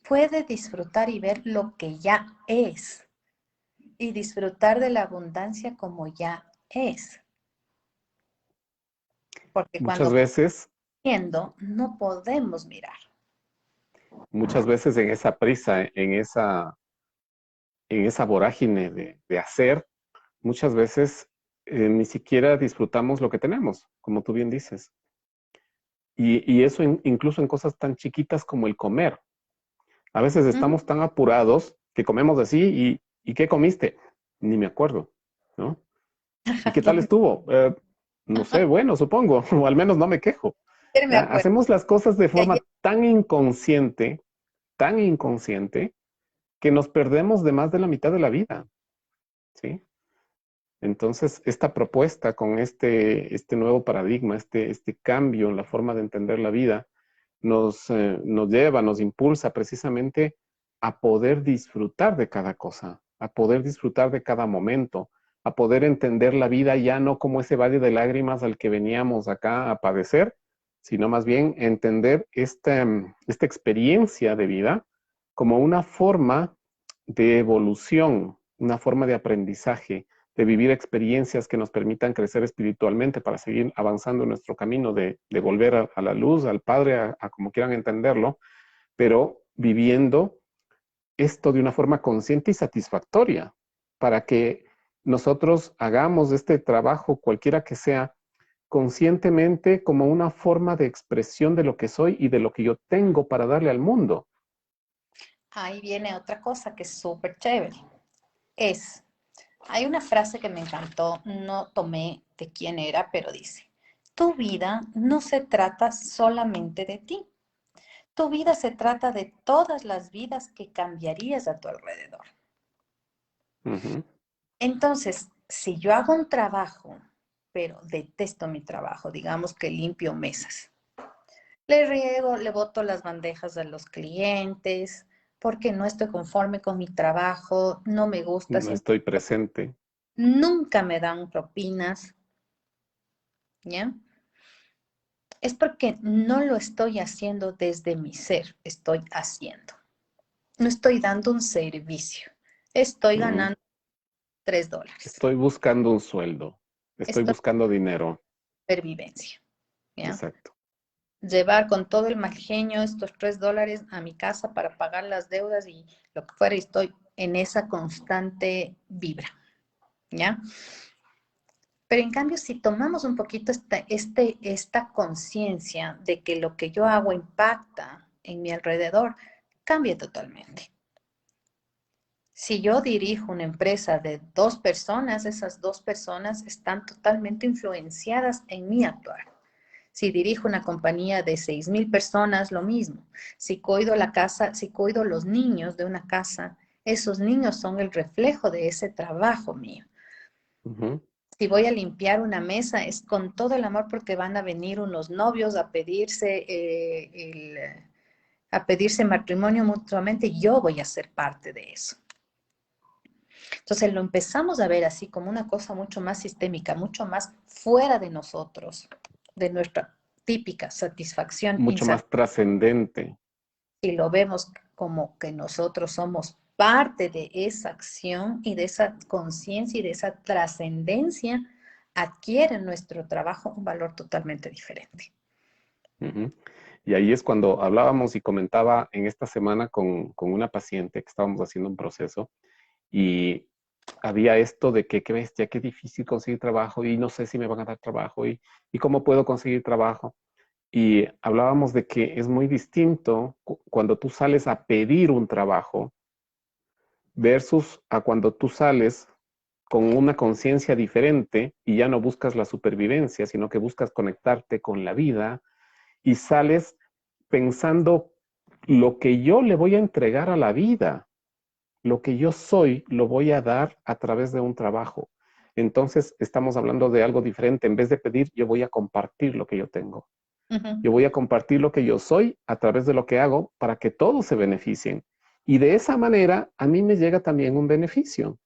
S2: puede disfrutar y ver lo que ya es, y disfrutar de la abundancia como ya es. Porque
S1: Muchas
S2: cuando
S1: veces,
S2: viendo, no podemos mirar.
S1: muchas veces en esa prisa, en esa vorágine de hacer, muchas veces ni siquiera disfrutamos lo que tenemos, como tú bien dices. Y eso incluso en cosas tan chiquitas como el comer. A veces
S2: Ujú.
S1: estamos tan apurados que comemos así y ¿qué comiste? Ni me acuerdo, ¿no? ¿Y qué
S2: Lo
S1: tal
S2: mismo,
S1: estuvo? No sé, bueno, supongo, o al menos no me quejo.
S2: ayer me
S1: ¿Ya?
S2: acuerdo
S1: Hacemos las cosas de
S2: que ayer,
S1: forma tan inconsciente, que nos perdemos de más de la mitad de la vida, ¿sí? Entonces, esta propuesta con este nuevo paradigma, este cambio en la forma de entender la vida, nos lleva, nos impulsa precisamente a poder disfrutar de cada cosa, a poder disfrutar de cada momento, a poder entender la vida ya no como ese valle de lágrimas al que veníamos acá a padecer, sino más bien entender esta experiencia de vida como una forma de evolución, una forma de aprendizaje, de vivir experiencias que nos permitan crecer espiritualmente para seguir avanzando en nuestro camino de volver a la luz, al Padre, a como quieran entenderlo, pero viviendo esto de una forma consciente y satisfactoria para que nosotros hagamos este trabajo, cualquiera que sea, conscientemente como una forma de expresión de lo que soy y de lo que yo tengo para darle al mundo.
S2: ahí viene otra cosa que es súper chévere. Es, hay una frase que me encantó, no tomé de quién era, pero dice, tu vida no se trata solamente de ti. Tu vida se trata de todas las vidas que cambiarías a tu alrededor.
S1: Uh -huh.
S2: Entonces, si yo hago un trabajo, pero detesto mi trabajo, digamos que limpio mesas, le riego, le boto las bandejas a los clientes, porque no estoy conforme con mi trabajo, no me gusta,
S1: No estoy presente.
S2: nunca me dan propinas, ¿ya? Es porque no lo estoy haciendo desde mi ser, estoy haciendo. No estoy dando un servicio, estoy
S1: Uh -huh.
S2: ganando $3.
S1: Estoy buscando un sueldo, estoy
S2: Estoy
S1: buscando dinero.
S2: en supervivencia, ¿ya?
S1: Exacto.
S2: Llevar con todo el mal genio estos $3 a mi casa para pagar las deudas y lo que fuera, y estoy en esa constante vibra, ¿ya? Pero en cambio, si tomamos un poquito esta conciencia de que lo que yo hago impacta en mi alrededor, cambia totalmente. Si yo dirijo una empresa de 2 personas, esas 2 personas están totalmente influenciadas en mi actuar. Si dirijo una compañía de 6,000 personas, lo mismo. Si cuido la casa, si cuido los niños de una casa, esos niños son el reflejo de ese trabajo mío.
S1: Uh -huh.
S2: Si voy a limpiar una mesa es con todo el amor porque van a venir unos novios a pedirse a pedirse matrimonio mutuamente y yo voy a ser parte de eso. Entonces lo empezamos a ver así como una cosa mucho más sistémica, mucho más fuera de nosotros, de nuestra típica satisfacción,
S1: Mucho más trascendente.
S2: y lo vemos como que nosotros somos parte de esa acción y de esa conciencia y de esa trascendencia, adquiere nuestro trabajo un valor totalmente diferente.
S1: Ujú. Y ahí es cuando hablábamos y comentaba en esta semana con una paciente que estábamos haciendo un proceso y había esto de que, qué bestia, qué difícil conseguir trabajo y no sé si me van a dar trabajo y cómo puedo conseguir trabajo. Y hablábamos de que es muy distinto cuando tú sales a pedir un trabajo versus a cuando tú sales con una conciencia diferente y ya no buscas la supervivencia, sino que buscas conectarte con la vida y sales pensando lo que yo le voy a entregar a la vida, lo que yo soy, lo voy a dar a través de un trabajo. Entonces estamos hablando de algo diferente. En vez de pedir, yo voy a compartir lo que yo tengo. Yo voy a compartir lo que yo soy a través de lo que hago para que todos se beneficien. Y de esa manera a mí me llega también un beneficio.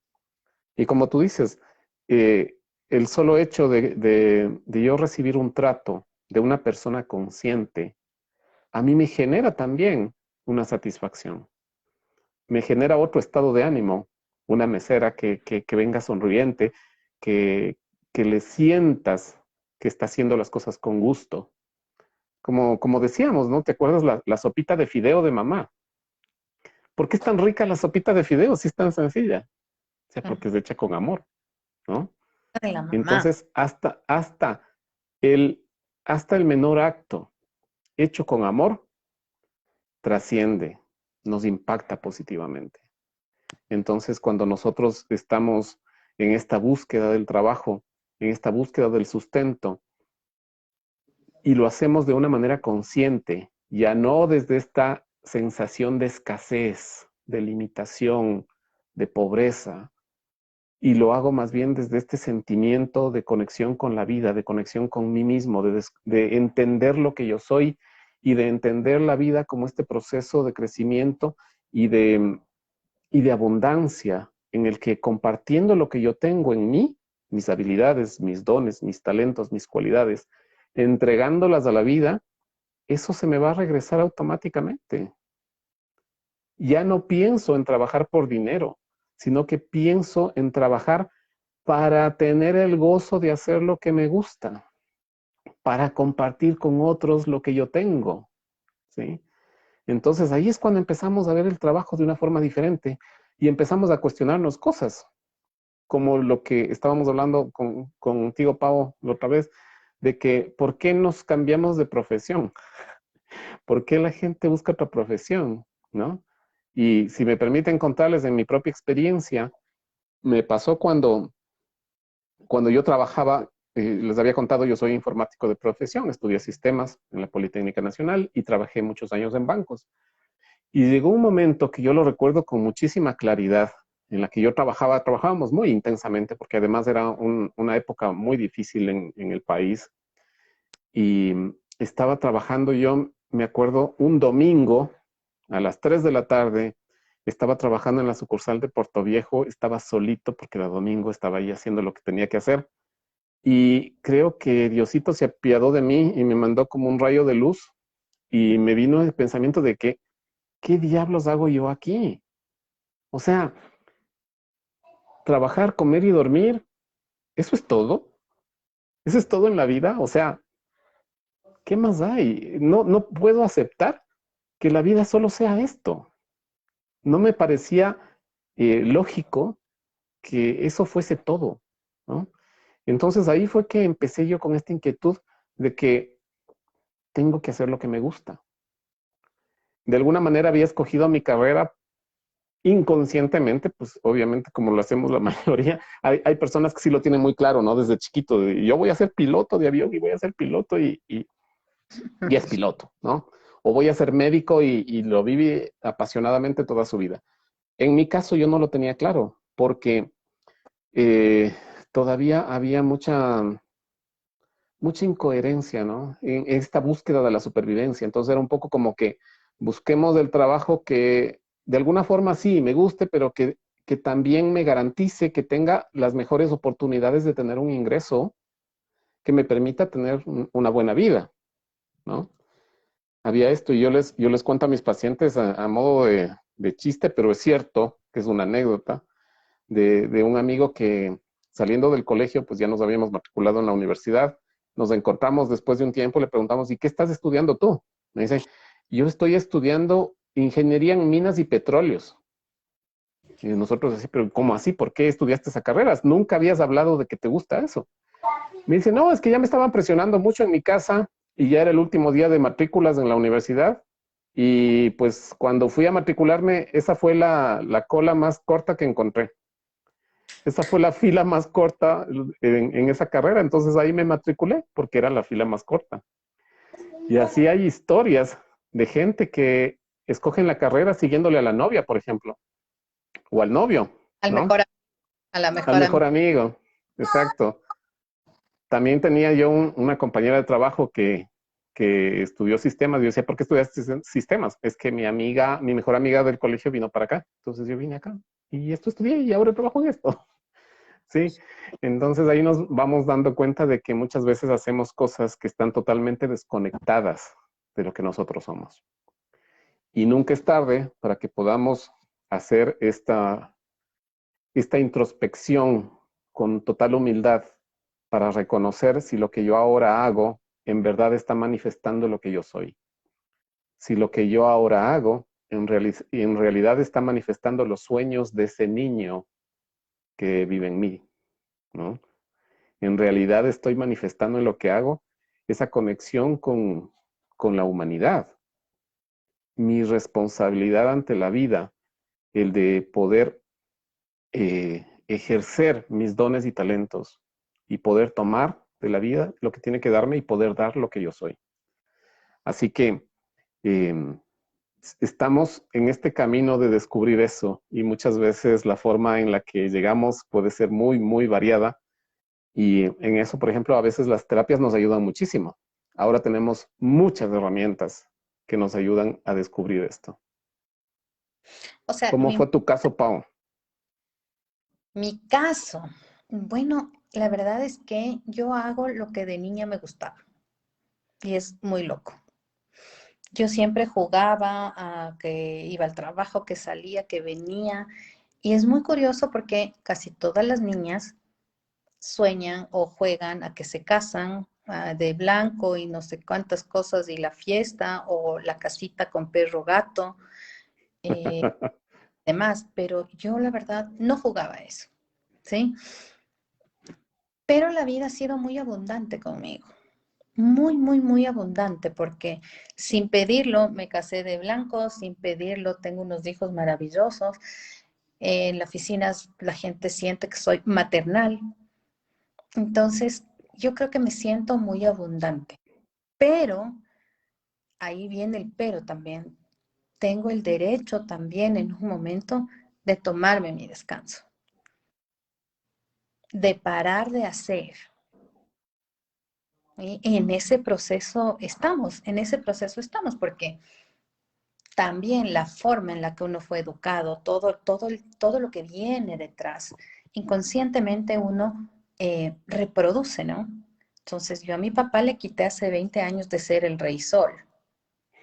S1: Y como tú dices, el solo hecho de yo recibir un trato de una persona consciente, a mí me genera también una satisfacción. Me genera otro estado de ánimo, una mesera que venga sonriente, que, que le sientas que está haciendo las cosas con gusto. Como decíamos, ¿no? ¿Te acuerdas la sopita de fideo de mamá? ¿Por qué es tan rica la sopita de fideo si es tan sencilla? O sea, porque es hecha con amor, ¿no?
S2: De la mamá.
S1: Entonces, el, hasta el menor acto hecho con amor trasciende, nos impacta positivamente. Entonces, cuando nosotros estamos en esta búsqueda del trabajo, en esta búsqueda del sustento, y lo hacemos de una manera consciente, ya no desde esta sensación de escasez, de limitación, de pobreza, y lo hago más bien desde este sentimiento de conexión con la vida, de conexión con mí mismo, de entender lo que yo soy y de entender la vida como este proceso de crecimiento y de abundancia en el que compartiendo lo que yo tengo en mí, mis habilidades, mis dones, mis talentos, mis cualidades, entregándolas a la vida, eso se me va a regresar automáticamente. Ya no pienso en trabajar por dinero, sino que pienso en trabajar para tener el gozo de hacer lo que me gusta, para compartir con otros lo que yo tengo, ¿sí? Entonces ahí es cuando empezamos a ver el trabajo de una forma diferente y empezamos a cuestionarnos cosas, como lo que estábamos hablando contigo, Pau, la otra vez, de que ¿por qué nos cambiamos de profesión? ¿Por qué la gente busca otra profesión? ¿No? Y si me permiten contarles de mi propia experiencia, me pasó cuando yo trabajaba, les había contado, yo soy informático de profesión, estudié sistemas en la Politécnica Nacional y trabajé muchos años en bancos. Y llegó un momento que yo lo recuerdo con muchísima claridad, en la que yo trabajábamos muy intensamente, porque además era una época muy difícil en el país. Y estaba trabajando yo, me acuerdo, un domingo a las 3 de la tarde, estaba trabajando en la sucursal de Puerto Viejo, estaba solito porque era domingo, estaba ahí haciendo lo que tenía que hacer. Y creo que Diosito se apiadó de mí y me mandó como un rayo de luz y me vino el pensamiento de que, ¿qué diablos hago yo aquí? O sea, trabajar, comer y dormir, ¿eso es todo? ¿Eso es todo en la vida? O sea, ¿qué más hay? No puedo aceptar que la vida solo sea esto. No me parecía lógico que eso fuese todo, ¿no? Entonces ahí fue que empecé yo con esta inquietud de que tengo que hacer lo que me gusta. De alguna manera había escogido mi carrera inconscientemente, pues obviamente como lo hacemos la mayoría, hay personas que sí lo tienen muy claro, ¿no? Desde chiquito, yo voy a ser piloto de avión y voy a ser piloto y es piloto, ¿no? O voy a ser médico y lo vive apasionadamente toda su vida. En mi caso yo no lo tenía claro, porque todavía había mucha incoherencia, ¿no? En esta búsqueda de la supervivencia. Entonces era un poco como que busquemos el trabajo que de alguna forma sí me guste, pero que también me garantice que tenga las mejores oportunidades de tener un ingreso que me permita tener una buena vida, ¿no? Había esto y yo les cuento a mis pacientes a modo de chiste, pero es cierto que es una anécdota de un amigo que saliendo del colegio, pues ya nos habíamos matriculado en la universidad, nos encontramos después de un tiempo, le preguntamos, ¿y qué estás estudiando tú? Me dice, yo estoy estudiando ingeniería en minas y petróleos. Y nosotros así, pero ¿cómo así? ¿Por qué estudiaste esa carrera? Nunca habías hablado de que te gusta eso. Me dice, no, es que ya me estaban presionando mucho en mi casa y ya era el último día de matrículas en la universidad. Y pues cuando fui a matricularme, esa fue la cola más corta que encontré. Esa fue la fila más corta en esa carrera. Entonces ahí me matriculé porque era la fila más corta. Y así hay historias de gente que escogen la carrera siguiéndole a la novia, por ejemplo, o al novio,
S2: Al
S1: ¿no?
S2: mejor, a la
S1: Al
S2: mejor
S1: mejor
S2: amiga.
S1: amigo, exacto. También tenía yo una compañera de trabajo que estudió sistemas. Yo decía, ¿por qué estudiaste sistemas? Es que mi mejor amiga del colegio vino para acá. Entonces yo vine acá y esto estudié y ahora trabajo en esto. Sí, entonces ahí nos vamos dando cuenta de que muchas veces hacemos cosas que están totalmente desconectadas de lo que nosotros somos. Y nunca es tarde para que podamos hacer esta introspección con total humildad para reconocer si lo que yo ahora hago en verdad está manifestando lo que yo soy. Si lo que yo ahora hago en realidad está manifestando los sueños de ese niño que vive en mí, ¿no? En realidad estoy manifestando en lo que hago esa conexión con la humanidad. Mi responsabilidad ante la vida, el de poder ejercer mis dones y talentos y poder tomar de la vida lo que tiene que darme y poder dar lo que yo soy. Así que eh, estamos en este camino de descubrir eso y muchas veces la forma en la que llegamos puede ser muy, muy variada. Y en eso, por ejemplo, a veces las terapias nos ayudan muchísimo. Ahora tenemos muchas herramientas que nos ayudan a descubrir esto.
S2: O sea,
S1: ¿Cómo fue tu caso, Pau?
S2: mi caso, bueno, la verdad es que yo hago lo que de niña me gustaba y es muy loco. Yo siempre jugaba a que iba al trabajo, que salía, que venía. Y es muy curioso porque casi todas las niñas sueñan o juegan a que se casan de blanco y no sé cuántas cosas y la fiesta o la casita con perro gato, demás. Pero yo la verdad no jugaba a eso, ¿sí? Pero la vida ha sido muy abundante conmigo. Muy, muy, muy abundante, porque sin pedirlo me casé de blanco, sin pedirlo tengo unos hijos maravillosos. En la oficina la gente siente que soy maternal. Entonces, yo creo que me siento muy abundante. Pero, ahí viene el pero también. Tengo el derecho también en un momento de tomarme mi descanso, de parar de hacer. Y en ese proceso estamos, porque también la forma en la que uno fue educado, todo lo que viene detrás, inconscientemente uno reproduce, ¿no? Entonces yo a mi papá le quité hace 20 años de ser el rey sol,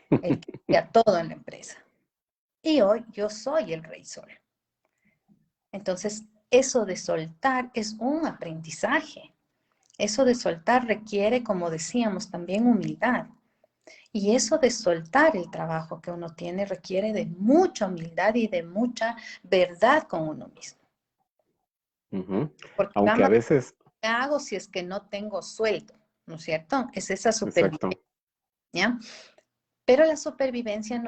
S2: el que hacía todo en la empresa. Y hoy yo soy el rey sol. Entonces eso de soltar es un aprendizaje. Eso de soltar requiere, como decíamos, también humildad. Y eso de soltar el trabajo que uno tiene requiere de mucha humildad y de mucha verdad con uno mismo.
S1: Ujú.
S2: Porque
S1: Aunque a
S2: vamos,
S1: veces,
S2: ¿qué hago si es que no tengo sueldo? ¿No es cierto? Es esa supervivencia,
S1: exacto.
S2: ¿ya? Pero la supervivencia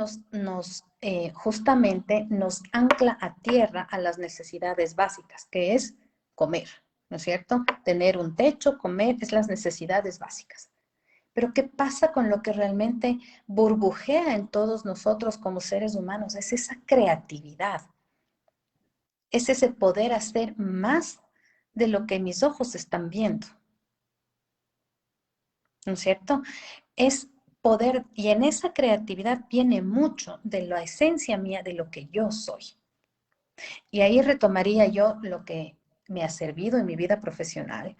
S2: justamente nos ancla a tierra a las necesidades básicas, que es comer, ¿no es cierto? Tener un techo, comer, es las necesidades básicas. Pero ¿qué pasa con lo que realmente burbujea en todos nosotros como seres humanos? Es esa creatividad, es ese poder hacer más de lo que mis ojos están viendo, ¿no es cierto? Es poder, y en esa creatividad viene mucho de la esencia mía, de lo que yo soy. Y ahí retomaría yo lo que me ha servido en mi vida profesional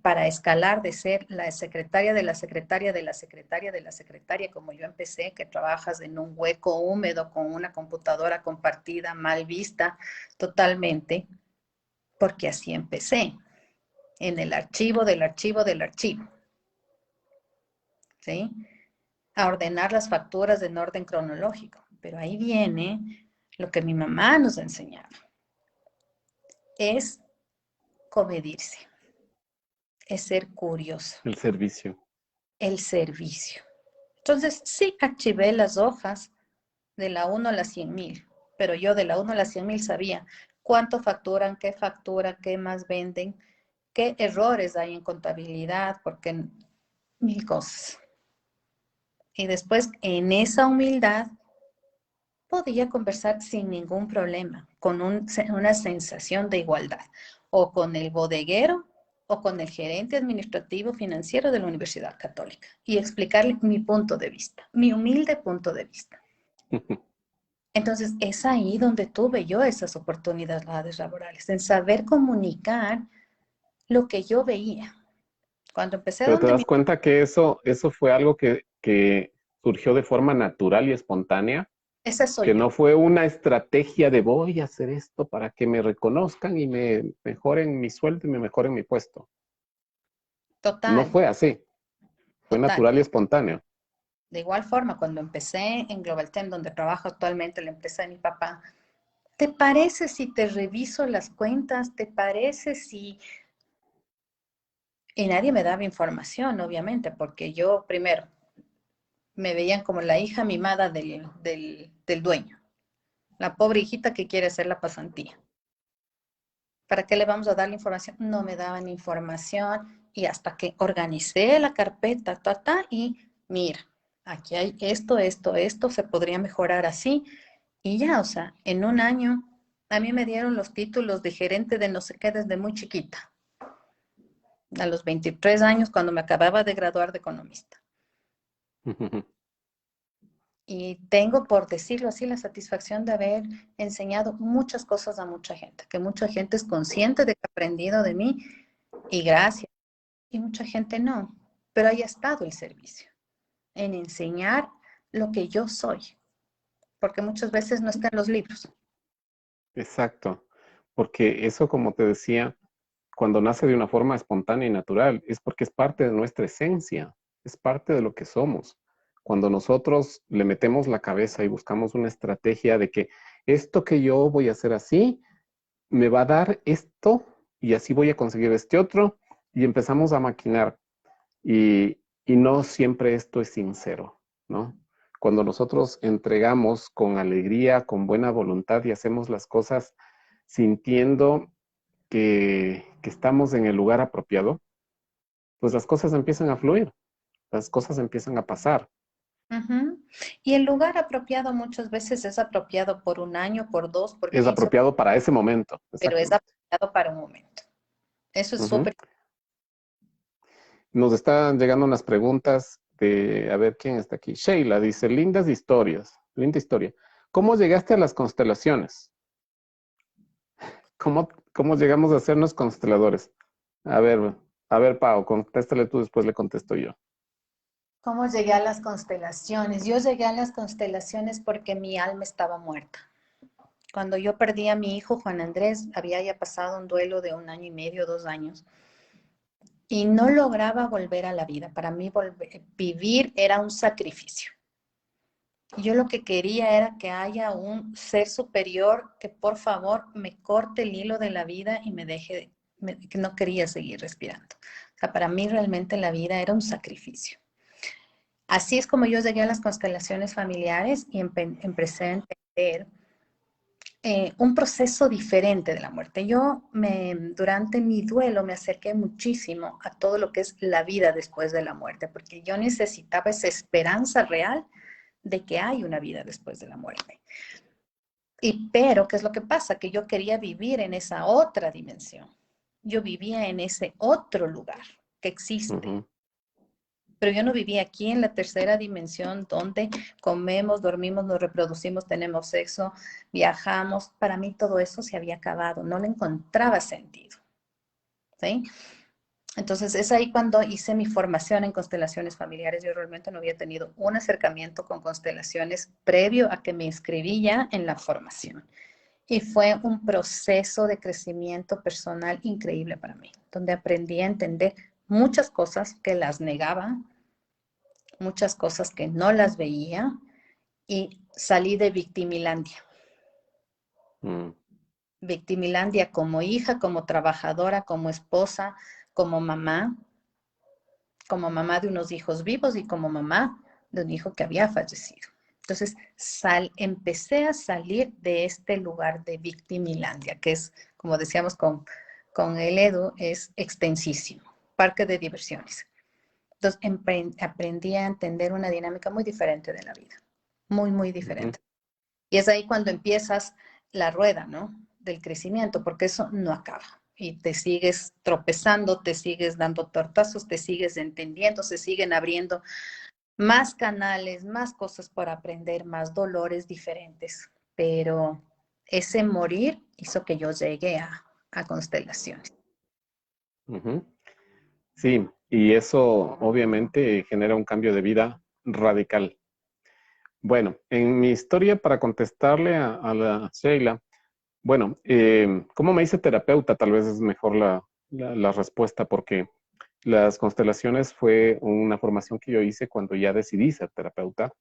S2: para escalar de ser la secretaria de la secretaria de la secretaria de la secretaria, como yo empecé, que trabajas en un hueco húmedo con una computadora compartida, mal vista totalmente, porque así empecé, en el archivo del archivo del archivo, ¿sí? A ordenar las facturas en orden cronológico. Pero ahí viene lo que mi mamá nos enseñaba, es comedirse, es ser curioso,
S1: El servicio.
S2: el servicio. Entonces, sí archivé las hojas de la 1 a la 100.000, pero yo de la 1 a la 100.000 sabía cuánto facturan, qué más venden, qué errores hay en contabilidad, porque mil cosas. Y después, en esa humildad, podía conversar sin ningún problema, con una sensación de igualdad, o con el bodeguero o con el gerente administrativo financiero de la Universidad Católica, y explicarle mi punto de vista, mi humilde punto de vista. Entonces, es ahí donde tuve yo esas oportunidades laborales, en saber comunicar lo que yo veía. Cuando empecé
S1: Pero te
S2: donde
S1: das
S2: mi...
S1: cuenta que eso fue algo que surgió de forma natural y espontánea,
S2: Esa soy
S1: que
S2: yo,
S1: no fue una estrategia de voy a hacer esto para que me reconozcan y me mejoren mi sueldo y me mejoren mi puesto. No
S2: total,
S1: fue así, fue
S2: total.
S1: natural y espontáneo.
S2: De igual forma, cuando empecé en Globaltem, donde trabajo actualmente, la empresa de mi papá, ¿te parece si te reviso las cuentas? ¿Te parece si...? Y nadie me daba información, obviamente, porque yo primero me veían como la hija mimada del dueño, la pobre hijita que quiere hacer la pasantía. ¿Para qué le vamos a dar la información? No me daban información y hasta que organicé la carpeta, y mira, aquí hay esto, se podría mejorar así. Y ya, o sea, en un año a mí me dieron los títulos de gerente de no sé qué desde muy chiquita, a los 23 años cuando me acababa de graduar de economista. Y tengo, por decirlo así, la satisfacción de haber enseñado muchas cosas a mucha gente, que mucha gente es consciente de que ha aprendido de mí y gracias. Y mucha gente no, pero ahí ha estado el servicio, en enseñar lo que yo soy, porque muchas veces no está en los libros.
S1: Exacto, porque eso, como te decía, cuando nace de una forma espontánea y natural, es porque es parte de nuestra esencia, es parte de lo que somos. Cuando nosotros le metemos la cabeza y buscamos una estrategia de que esto que yo voy a hacer así, me va a dar esto y así voy a conseguir este otro, y empezamos a maquinar. Y no siempre esto es sincero, ¿no? Cuando nosotros entregamos con alegría, con buena voluntad y hacemos las cosas sintiendo que estamos en el lugar apropiado, pues las cosas empiezan a fluir, las cosas empiezan a pasar.
S2: Ujú. Y el lugar apropiado muchas veces es apropiado por un año, por dos, por
S1: Es
S2: 15,
S1: apropiado para ese momento,
S2: pero es
S1: exactamente.
S2: apropiado para un momento. Eso es
S1: Ujú.
S2: súper.
S1: Nos están llegando unas preguntas de, a ver quién está aquí. Sheila dice, lindas historias, linda historia. ¿Cómo llegaste a las constelaciones? ¿Cómo llegamos a hacernos consteladores? A ver, a ver, Pau, contéstale tú, después le contesto yo.
S2: ¿Cómo llegué a las constelaciones? Yo llegué a las constelaciones porque mi alma estaba muerta. Cuando yo perdí a mi hijo Juan Andrés, había ya pasado un duelo de un año y medio, 2 años, y no lograba volver a la vida. Para mí vivir era un sacrificio. Yo lo que quería era que haya un ser superior que por favor me corte el hilo de la vida y me deje, que no quería seguir respirando. O sea, para mí realmente la vida era un sacrificio. Así es como yo llegué a las constelaciones familiares y empecé a entender un proceso diferente de la muerte. Durante mi duelo me acerqué muchísimo a todo lo que es la vida después de la muerte, porque yo necesitaba esa esperanza real de que hay una vida después de la muerte. Pero, ¿qué es lo que pasa? Que yo quería vivir en esa otra dimensión. yo vivía en ese otro lugar que existe.
S1: Ujú.
S2: Pero yo no vivía aquí en la tercera dimensión donde comemos, dormimos, nos reproducimos, tenemos sexo, viajamos. Para mí todo eso se había acabado, no le encontraba sentido. ¿Sí? Entonces es ahí cuando hice mi formación en constelaciones familiares. Yo realmente no había tenido un acercamiento con constelaciones previo a que me inscribí ya en la formación. Y fue un proceso de crecimiento personal increíble para mí, donde aprendí a entender muchas cosas que las negaba, muchas cosas que no las veía y salí de Victimilandia.
S1: Mm.
S2: Victimilandia como hija, como trabajadora, como esposa, como mamá de unos hijos vivos y como mamá de un hijo que había fallecido. Entonces, empecé a salir de este lugar de Victimilandia, que es, como decíamos con el Edu, es extensísimo, parque de diversiones. Entonces, aprendí a entender una dinámica muy diferente de la vida, muy, muy
S1: Ujú.
S2: diferente. Y es ahí cuando empiezas la rueda, ¿no? Del crecimiento, porque eso no acaba. Y te sigues tropezando, te sigues dando tortazos, te sigues entendiendo, se siguen abriendo más canales, más cosas por aprender, más dolores diferentes. Pero ese morir hizo que yo llegue a constelaciones.
S1: Ujú. Sí, y eso obviamente genera un cambio de vida radical. Bueno, en mi historia, para contestarle a la Sheila, bueno, como me hice terapeuta, tal vez es mejor la respuesta, porque las constelaciones fue una formación que yo hice cuando ya decidí ser terapeuta,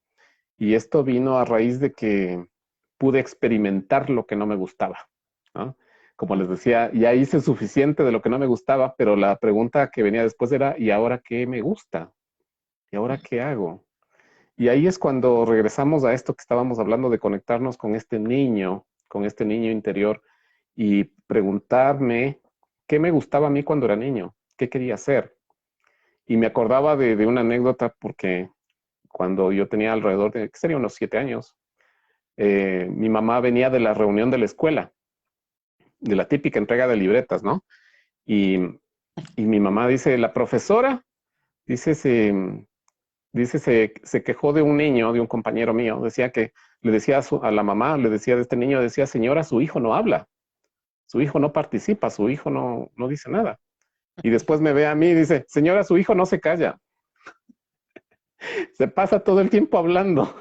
S1: y esto vino a raíz de que pude experimentar lo que no me gustaba, ¿no? Como les decía, ya hice suficiente de lo que no me gustaba, pero la pregunta que venía después era, ¿y ahora qué me gusta? ¿Y ahora qué hago? Y ahí es cuando regresamos a esto que estábamos hablando de conectarnos con este niño interior y preguntarme qué me gustaba a mí cuando era niño, qué quería hacer. Y me acordaba de una anécdota porque cuando yo tenía alrededor de, ¿qué sería? Unos 7 años, mi mamá venía de la reunión de la escuela, de la típica entrega de libretas, ¿no? Y, y mi mamá dice, la profesora, dice, se quejó de un niño, de un compañero mío, decía que le decía a la mamá, le decía de este niño, decía, señora, su hijo no habla, su hijo no participa, su hijo no dice nada. Y después me ve a mí y dice, señora, su hijo no se calla, se pasa todo el tiempo hablando.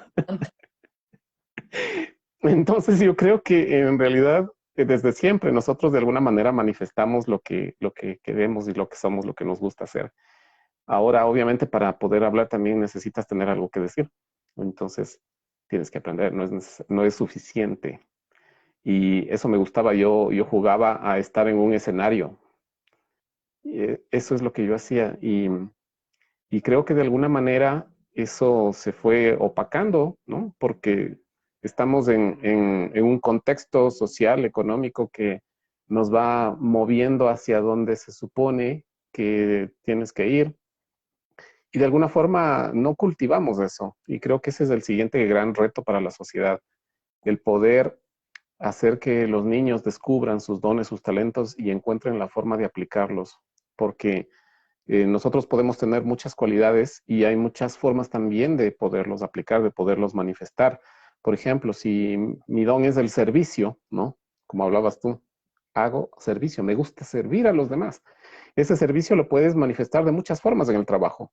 S1: Entonces yo creo que en realidad desde siempre nosotros de alguna manera manifestamos lo que queremos y lo que somos, lo que nos gusta hacer. Ahora, obviamente, para poder hablar también necesitas tener algo que decir. Entonces, tienes que aprender, no es suficiente. Y eso me gustaba, yo jugaba a estar en un escenario. Eso es lo que yo hacía. Y creo que de alguna manera eso se fue opacando, ¿no? Porque estamos en un contexto social, económico que nos va moviendo hacia donde se supone que tienes que ir. Y de alguna forma no cultivamos eso. Y creo que ese es el siguiente gran reto para la sociedad, el poder hacer que los niños descubran sus dones, sus talentos y encuentren la forma de aplicarlos. Porque nosotros podemos tener muchas cualidades y hay muchas formas también de poderlos aplicar, de poderlos manifestar. Por ejemplo, si mi don es el servicio, ¿no? Como hablabas tú, hago servicio, me gusta servir a los demás. Ese servicio lo puedes manifestar de muchas formas en el trabajo.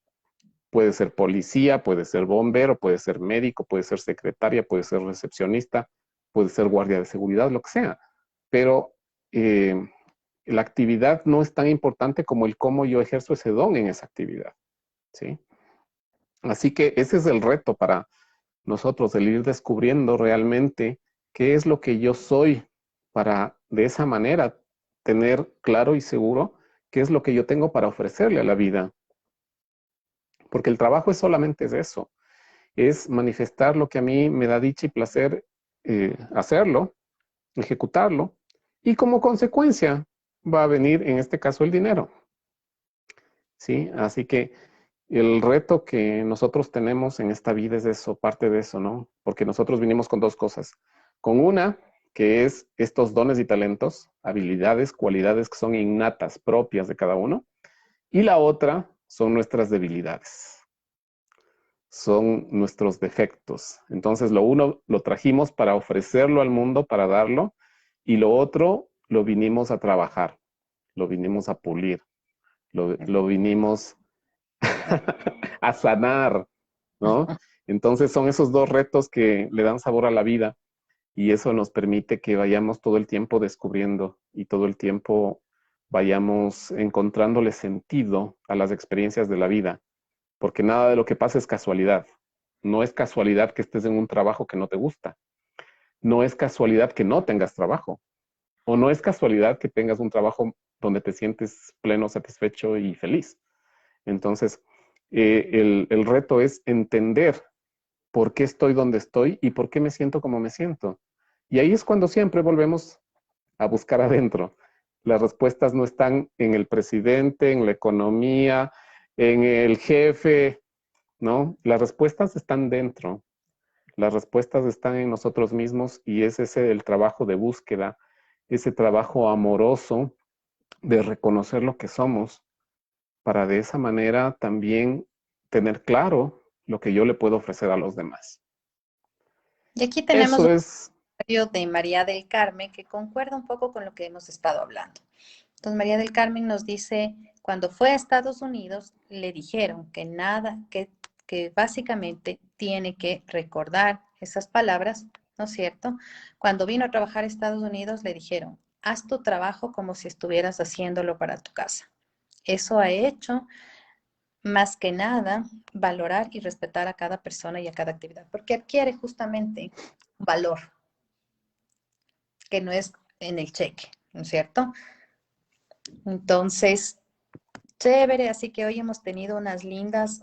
S1: Puede ser policía, puede ser bombero, puede ser médico, puede ser secretaria, puede ser recepcionista, puede ser guardia de seguridad, lo que sea. Pero eh, la actividad no es tan importante como el cómo yo ejerzo ese don en esa actividad, ¿sí? Así que ese es el reto para nosotros, el ir descubriendo realmente qué es lo que yo soy para de esa manera tener claro y seguro qué es lo que yo tengo para ofrecerle a la vida. Porque el trabajo es solamente eso, es manifestar lo que a mí me da dicha y placer hacerlo, ejecutarlo, y como consecuencia va a venir, en este caso, el dinero, ¿sí? Así que el reto que nosotros tenemos en esta vida es eso, parte de eso, ¿no? Porque nosotros vinimos con dos cosas. Con una, que es estos dones y talentos, habilidades, cualidades que son innatas, propias de cada uno. Y la otra son nuestras debilidades, son nuestros defectos. Entonces, lo uno lo trajimos para ofrecerlo al mundo, para darlo, y lo otro lo vinimos a trabajar, lo vinimos a pulir, lo vinimos a sanar, ¿no? Entonces, son esos dos retos que le dan sabor a la vida y eso nos permite que vayamos todo el tiempo descubriendo y todo el tiempo vayamos encontrándole sentido a las experiencias de la vida, porque nada de lo que pasa es casualidad. No es casualidad que estés en un trabajo que no te gusta. No es casualidad que no tengas trabajo. O no es casualidad que tengas un trabajo donde te sientes pleno, satisfecho y feliz. Entonces, el reto es entender por qué estoy donde estoy y por qué me siento como me siento. Y ahí es cuando siempre volvemos a buscar adentro. Las respuestas no están en el presidente, en la economía, en el jefe, ¿no? Las respuestas están dentro. Las respuestas están en nosotros mismos y es ese el trabajo de búsqueda, ese trabajo amoroso de reconocer lo que somos para de esa manera también tener claro lo que yo le puedo ofrecer a los demás.
S2: Y aquí tenemos
S1: Eso
S2: un
S1: es.
S2: comentario de María del Carmen que concuerda un poco con lo que hemos estado hablando. Entonces, María del Carmen nos dice, cuando fue a Estados Unidos, le dijeron que nada, que básicamente tiene que recordar esas palabras, ¿no es cierto? Cuando vino a trabajar a Estados Unidos, le dijeron, haz tu trabajo como si estuvieras haciéndolo para tu casa. Eso ha hecho, más que nada, valorar y respetar a cada persona y a cada actividad, porque adquiere justamente valor, que no es en el cheque, ¿no es cierto? Entonces, chévere, así que hoy hemos tenido unas lindas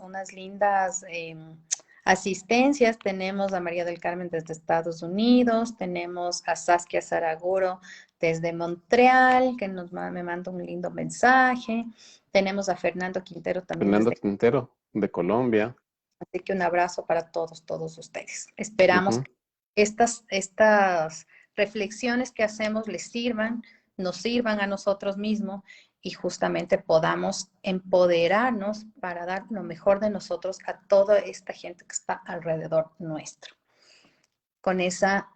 S2: asistencias. Tenemos a María del Carmen desde Estados Unidos, tenemos a Saskia Saraguro desde Montreal, que me manda un lindo mensaje. Tenemos a Fernando Quintero también
S1: Fernando
S2: desde...
S1: Quintero, de Colombia.
S2: Así que un abrazo para todos ustedes. Esperamos
S1: Ujú.
S2: que estas reflexiones que hacemos les sirvan, nos sirvan a nosotros mismos y justamente podamos empoderarnos para dar lo mejor de nosotros a toda esta gente que está alrededor nuestro. Con esa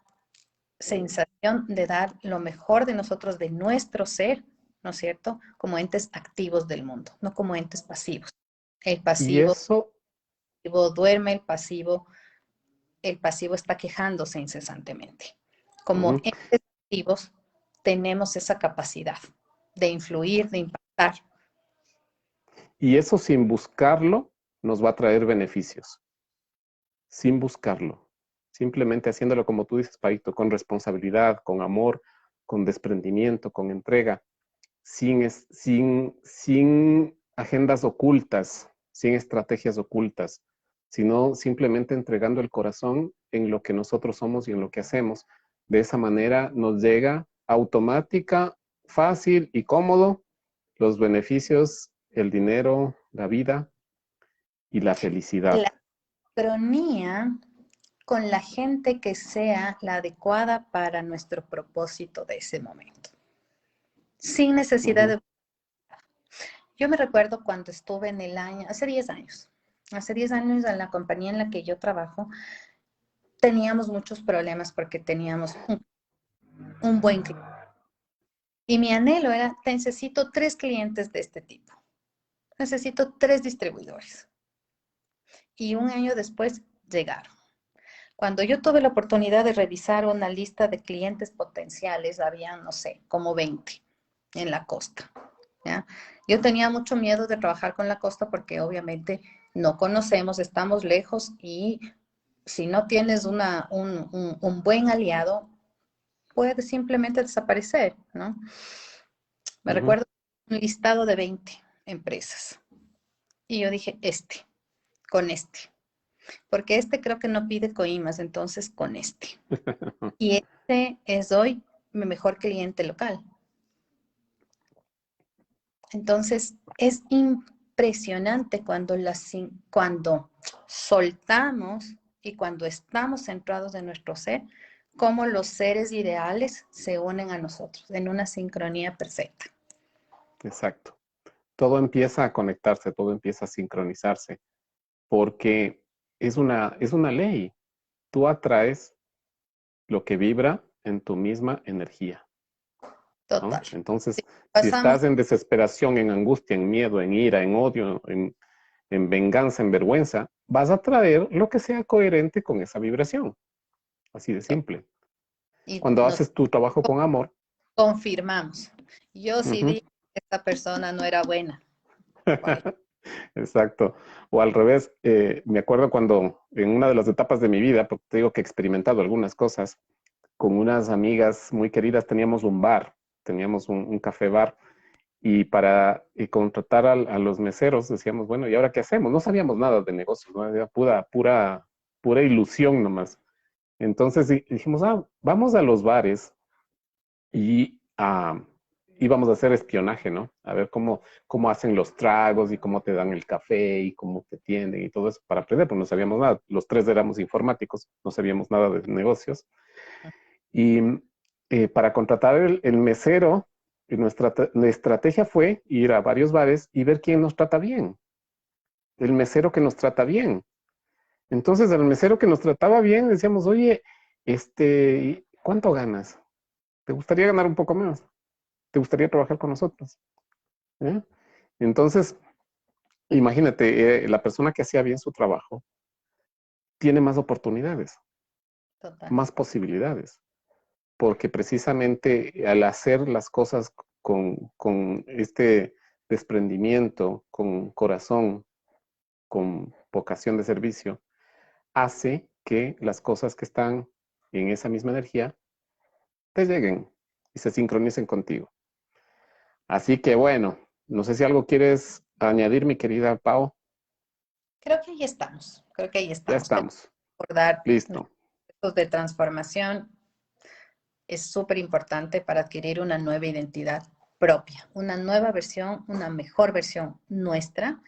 S2: sensación de dar lo mejor de nosotros, de nuestro ser, ¿no es cierto? Como entes activos del mundo, no como entes pasivos. El
S1: Y
S2: pasivo
S1: eso,
S2: duerme, el pasivo está quejándose incesantemente. Como
S1: ujú,
S2: entes activos tenemos esa capacidad de influir, de impactar.
S1: y eso sin buscarlo nos va a traer beneficios. Sin buscarlo. Simplemente haciéndolo como tú dices, Paito, con responsabilidad, con amor, con desprendimiento, con entrega, sin agendas ocultas, sin estrategias ocultas, sino simplemente entregando el corazón en lo que nosotros somos y en lo que hacemos. De esa manera nos llega automática, fácil y cómodo los beneficios, el dinero, la vida y la felicidad.
S2: La sincronía con la gente que sea la adecuada para nuestro propósito de ese momento. Sin necesidad
S1: Ujú,
S2: de... Yo me recuerdo cuando estuve en el año, hace 10 años en la compañía en la que yo trabajo, teníamos muchos problemas porque teníamos un buen cliente. Y mi anhelo era, necesito 3 clientes de este tipo. Necesito 3 distribuidores. Y un año después llegaron. Cuando yo tuve la oportunidad de revisar una lista de clientes potenciales, había, no sé, como 20 en la costa. ¿Ya? Yo tenía mucho miedo de trabajar con la costa porque obviamente no conocemos, estamos lejos y si no tienes un buen aliado, puede simplemente desaparecer, ¿no? Me
S1: ujú.
S2: recuerdo un listado de 20 empresas y yo dije, con este, porque este creo que no pide coimas, entonces con este. Y este es hoy mi mejor cliente local. Entonces, es impresionante cuando soltamos y cuando estamos centrados en nuestro ser, cómo los seres ideales se unen a nosotros en una sincronía perfecta.
S1: Exacto. Todo empieza a conectarse, todo empieza a sincronizarse, porque es una ley. Tú atraes lo que vibra en tu misma energía, ¿no?
S2: Total.
S1: Entonces, si
S2: Pasamos,
S1: estás en desesperación, en angustia, en miedo, en ira, en odio, en venganza, en vergüenza, vas a traer lo que sea coherente con esa vibración. Así de simple.
S2: y
S1: Cuando
S2: nos
S1: haces tu trabajo con amor,
S2: confirmamos. Yo sí
S1: ujú,
S2: dije que esta persona no era buena. Por ejemplo.
S1: exacto. O al revés, me acuerdo cuando en una de las etapas de mi vida, porque te digo que he experimentado algunas cosas, con unas amigas muy queridas teníamos un bar, teníamos un café bar, y para contratar a los meseros decíamos, bueno, ¿y ahora qué hacemos? No sabíamos nada de negocios, ¿no? Era pura ilusión nomás. Entonces dijimos, vamos a los bares y íbamos a hacer espionaje, ¿no? A ver cómo hacen los tragos y cómo te dan el café y cómo te atienden y todo eso para aprender, pues no sabíamos nada. Los tres éramos informáticos, no sabíamos nada de negocios. Y para contratar el mesero, la estrategia fue ir a varios bares y ver quién nos trata bien. El mesero que nos trata bien. Entonces, al mesero que nos trataba bien, decíamos, oye, ¿cuánto ganas? ¿Te gustaría ganar un poco más? ¿Te gustaría trabajar con nosotros? ¿Eh? Entonces, imagínate, la persona que hacía bien su trabajo tiene más oportunidades,
S2: Total.
S1: más posibilidades, porque precisamente al hacer las cosas con este desprendimiento, con corazón, con vocación de servicio, hace que las cosas que están en esa misma energía te lleguen y se sincronicen contigo. Así que bueno, no sé si algo quieres añadir, mi querida Pau.
S2: Creo que ahí estamos. Creo que ahí
S1: Ya
S2: estamos. Pero
S1: estamos.
S2: recordar los
S1: Listo.
S2: procesos de transformación es súper importante para adquirir una nueva identidad propia, una nueva versión, una mejor versión nuestra.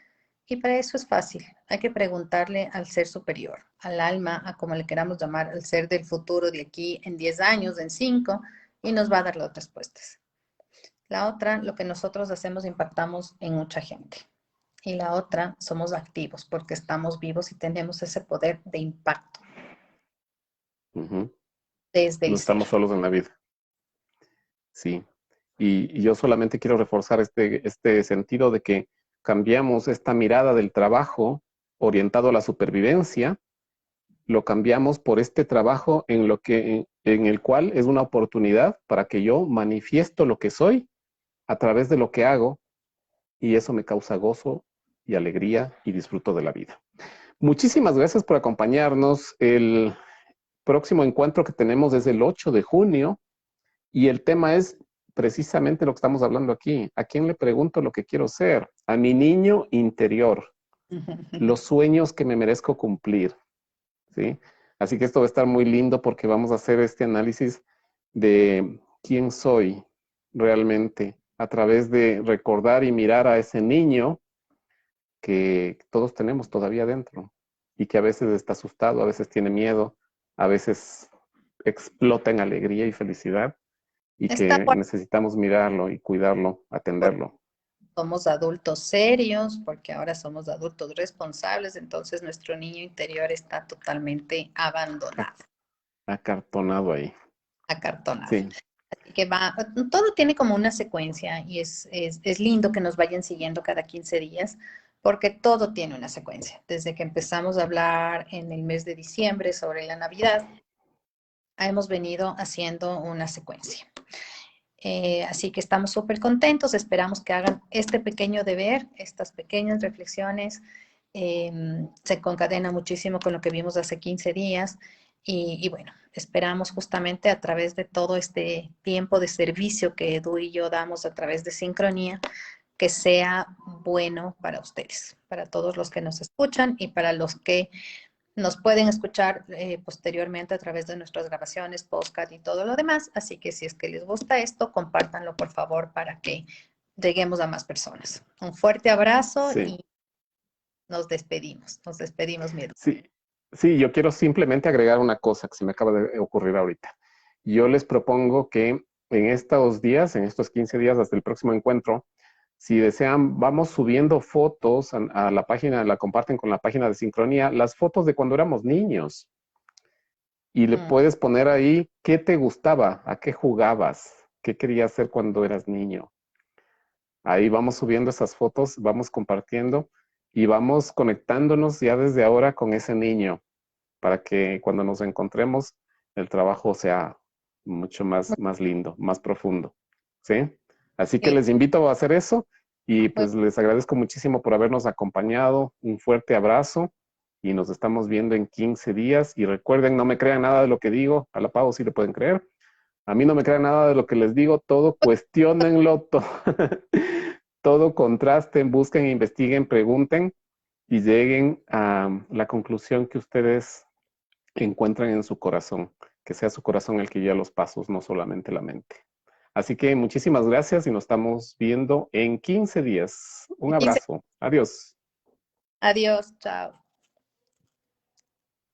S2: Y para eso es fácil. Hay que preguntarle al ser superior, al alma, a como le queramos llamar, al ser del futuro de aquí en 10 años, en 5, y nos va a dar las respuestas. La otra, lo que nosotros hacemos, impactamos en mucha gente. Y la otra, somos activos porque estamos vivos y tenemos ese poder de impacto
S1: Ujú.
S2: desde
S1: No
S2: el ser.
S1: estamos solos en la vida. Sí. Y yo solamente quiero reforzar este sentido de que cambiamos esta mirada del trabajo orientado a la supervivencia, lo cambiamos por este trabajo en el cual es una oportunidad para que yo manifiesto lo que soy a través de lo que hago y eso me causa gozo y alegría y disfruto de la vida. Muchísimas gracias por acompañarnos. El próximo encuentro que tenemos es el 8 de junio y el tema es precisamente lo que estamos hablando aquí. ¿A quién le pregunto lo que quiero ser? A mi niño interior, los sueños que me merezco cumplir, ¿sí? Así que esto va a estar muy lindo porque vamos a hacer este análisis de quién soy realmente a través de recordar y mirar a ese niño que todos tenemos todavía dentro y que a veces está asustado, a veces tiene miedo, a veces explota en alegría y felicidad y
S2: Está
S1: que
S2: por,
S1: necesitamos mirarlo y cuidarlo,
S2: por-
S1: atenderlo.
S2: somos adultos serios, porque ahora somos adultos responsables, entonces nuestro niño interior está totalmente abandonado,
S1: Acartonado ahí.
S2: acartonado.
S1: Sí,
S2: Así que va, todo tiene como una secuencia y es lindo que nos vayan siguiendo cada 15 días, porque todo tiene una secuencia. Desde que empezamos a hablar en el mes de diciembre sobre la Navidad, hemos venido haciendo una secuencia. Así que estamos súper contentos, esperamos que hagan este pequeño deber, estas pequeñas reflexiones. Se concadena muchísimo con lo que vimos hace 15 días y bueno, esperamos justamente a través de todo este tiempo de servicio que Edu y yo damos a través de Sincronía, que sea bueno para ustedes, para todos los que nos escuchan y para los que nos pueden escuchar posteriormente a través de nuestras grabaciones, podcast y todo lo demás. Así que si es que les gusta esto, compártanlo por favor para que lleguemos a más personas. Un fuerte abrazo
S1: sí,
S2: y nos despedimos. Nos despedimos, Miedo.
S1: sí. Sí, yo quiero simplemente agregar una cosa que se me acaba de ocurrir ahorita. Yo les propongo que en estos días, en estos 15 días hasta el próximo encuentro, si desean, vamos subiendo fotos a la página, la comparten con la página de Sincronía, las fotos de cuando éramos niños. Y le
S2: Mm.
S1: puedes poner ahí qué te gustaba, a qué jugabas, qué querías hacer cuando eras niño. Ahí vamos subiendo esas fotos, vamos compartiendo y vamos conectándonos ya desde ahora con ese niño para que cuando nos encontremos el trabajo sea mucho más lindo, más profundo. ¿Sí? Así que
S2: Sí.
S1: les invito a hacer eso y
S2: Muy-
S1: pues les agradezco muchísimo por habernos acompañado. Un fuerte abrazo y nos estamos viendo en 15 días. Y recuerden, no me crean nada de lo que digo. A la Pau sí le pueden creer. A mí no me crean nada de lo que les digo. Todo cuestionenlo, todo contrasten, busquen, investiguen, pregunten y lleguen a la conclusión que ustedes encuentran en su corazón, que sea su corazón el que guía los pasos, no solamente la mente. Así que muchísimas gracias y nos estamos viendo en 15 días. Un
S2: 15.
S1: abrazo. Adiós.
S2: Adiós, chao.